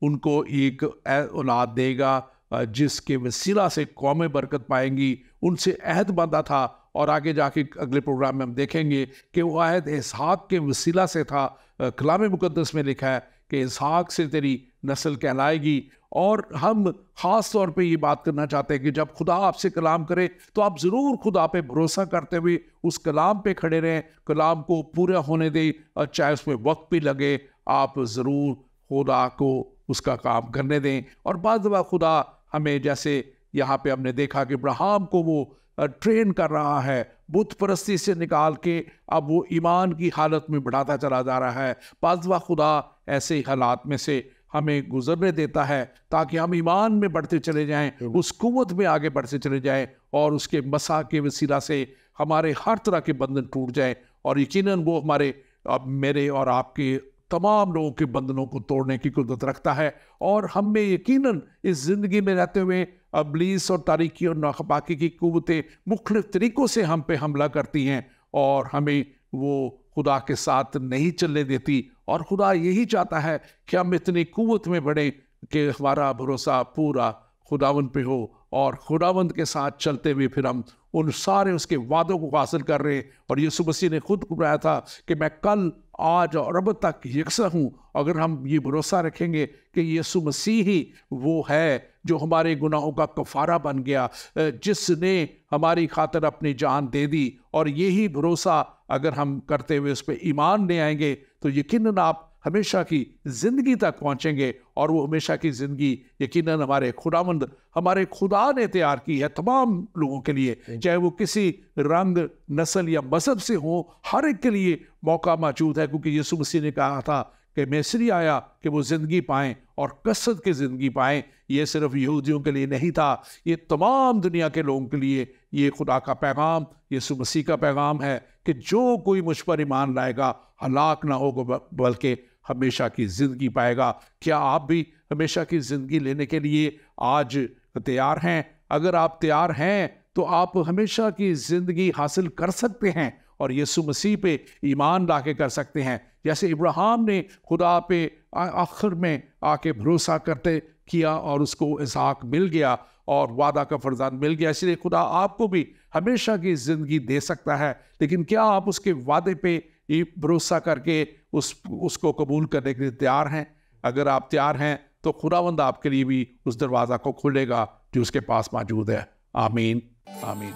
उनको एक औलाद देगा जिसके वसीला से कौमें बरकत पाएंगी, उनसे अहद बांधा था। और आगे जाके अगले प्रोग्राम में हम देखेंगे कि वो अहद इसहाक के वसीला से था। कलाम मुक़द्दस में लिखा है कि इसहाक से तेरी नस्ल कहलाएगी। और हम ख़ास तौर पे ये बात करना चाहते हैं कि जब खुदा आपसे कलाम करे तो आप ज़रूर खुदा पे भरोसा करते हुए उस कलाम पे खड़े रहें, कलाम को पूरा होने दें, और चाहे उसमें वक्त भी लगे, आप ज़रूर खुदा को उसका काम करने दें। और बाद दफ़ा खुदा हमें, जैसे यहाँ पे हमने देखा कि इब्राहिम को वो ट्रेन कर रहा है, बुत परस्ती से निकाल के अब वो ईमान की हालत में बढ़ाता चला जा रहा है। बाद दफ़ा खुदा ऐसे हालात में से हमें गुजरने देता है ताकि हम ईमान में बढ़ते चले जाएं, उस कुव्वत में आगे बढ़ते चले जाएं, और उसके मसा के वसीला से हमारे हर तरह के बंधन टूट जाएं। और यकीनन वो हमारे, मेरे और आपके तमाम लोगों के बंधनों को तोड़ने की कुदरत रखता है। और हम में यकीनन इस ज़िंदगी में रहते हुए इब्लीस और तारीकी और नापाकी की कुव्वतें मुख्तलिफ तरीक़ों से हम पे हमला करती हैं और हमें वो खुदा के साथ नहीं चलने देती। और खुदा यही चाहता है कि हम इतनी कुव्वत में बढ़े कि हमारा भरोसा पूरा खुदावंद पे हो, और खुदावंद के साथ चलते हुए फिर हम उन सारे उसके वादों को हासिल कर रहे हैं। और यीशु मसीह ने खुद बताया था कि मैं कल, आज और अब तक यकसा हूँ। अगर हम ये भरोसा रखेंगे कि यीशु मसीह ही वो है जो हमारे गुनाहों का कफ़ारा बन गया, जिसने हमारी खातिर अपनी जान दे दी, और यही भरोसा अगर हम करते हुए उस पर ईमान ले आएंगे तो यकीनन आप हमेशा की ज़िंदगी तक पहुँचेंगे। और वो हमेशा की ज़िंदगी यकीनन हमारे खुदावंद, हमारे खुदा ने तैयार की है तमाम लोगों के लिए, चाहे वो किसी रंग, नस्ल या मज़हब से हो। हर एक के लिए मौका मौजूद है, क्योंकि यीशु मसीह ने कहा था कि मैं इसलिए आया कि वो ज़िंदगी पाएँ और कसरत की ज़िंदगी पाएँ। ये सिर्फ यहूदियों के लिए नहीं था, ये तमाम दुनिया के लोगों के लिए ये खुदा का पैगाम, यीशु मसीह का पैगाम है कि जो कोई मुझ पर ईमान लाएगा हलाक ना होगा बल्कि हमेशा की ज़िंदगी पाएगा। क्या आप भी हमेशा की ज़िंदगी लेने के लिए आज तैयार हैं? अगर आप तैयार हैं तो आप हमेशा की ज़िंदगी हासिल कर सकते हैं और यीशु मसीह पे ईमान ला के कर सकते हैं, जैसे इब्राहिम ने खुदा पे आखिर में आके भरोसा करते किया और उसको इसहाक मिल गया और वादा का फरजान मिल गया। इसलिए खुदा आपको भी हमेशा की ज़िंदगी दे सकता है, लेकिन क्या आप उसके वादे पे ये भरोसा करके उसको कबूल करने के लिए तैयार हैं? अगर आप तैयार हैं तो खुदावंद आपके लिए भी उस दरवाज़ा को खोलेगा जो उसके पास मौजूद है। आमीन, आमीन।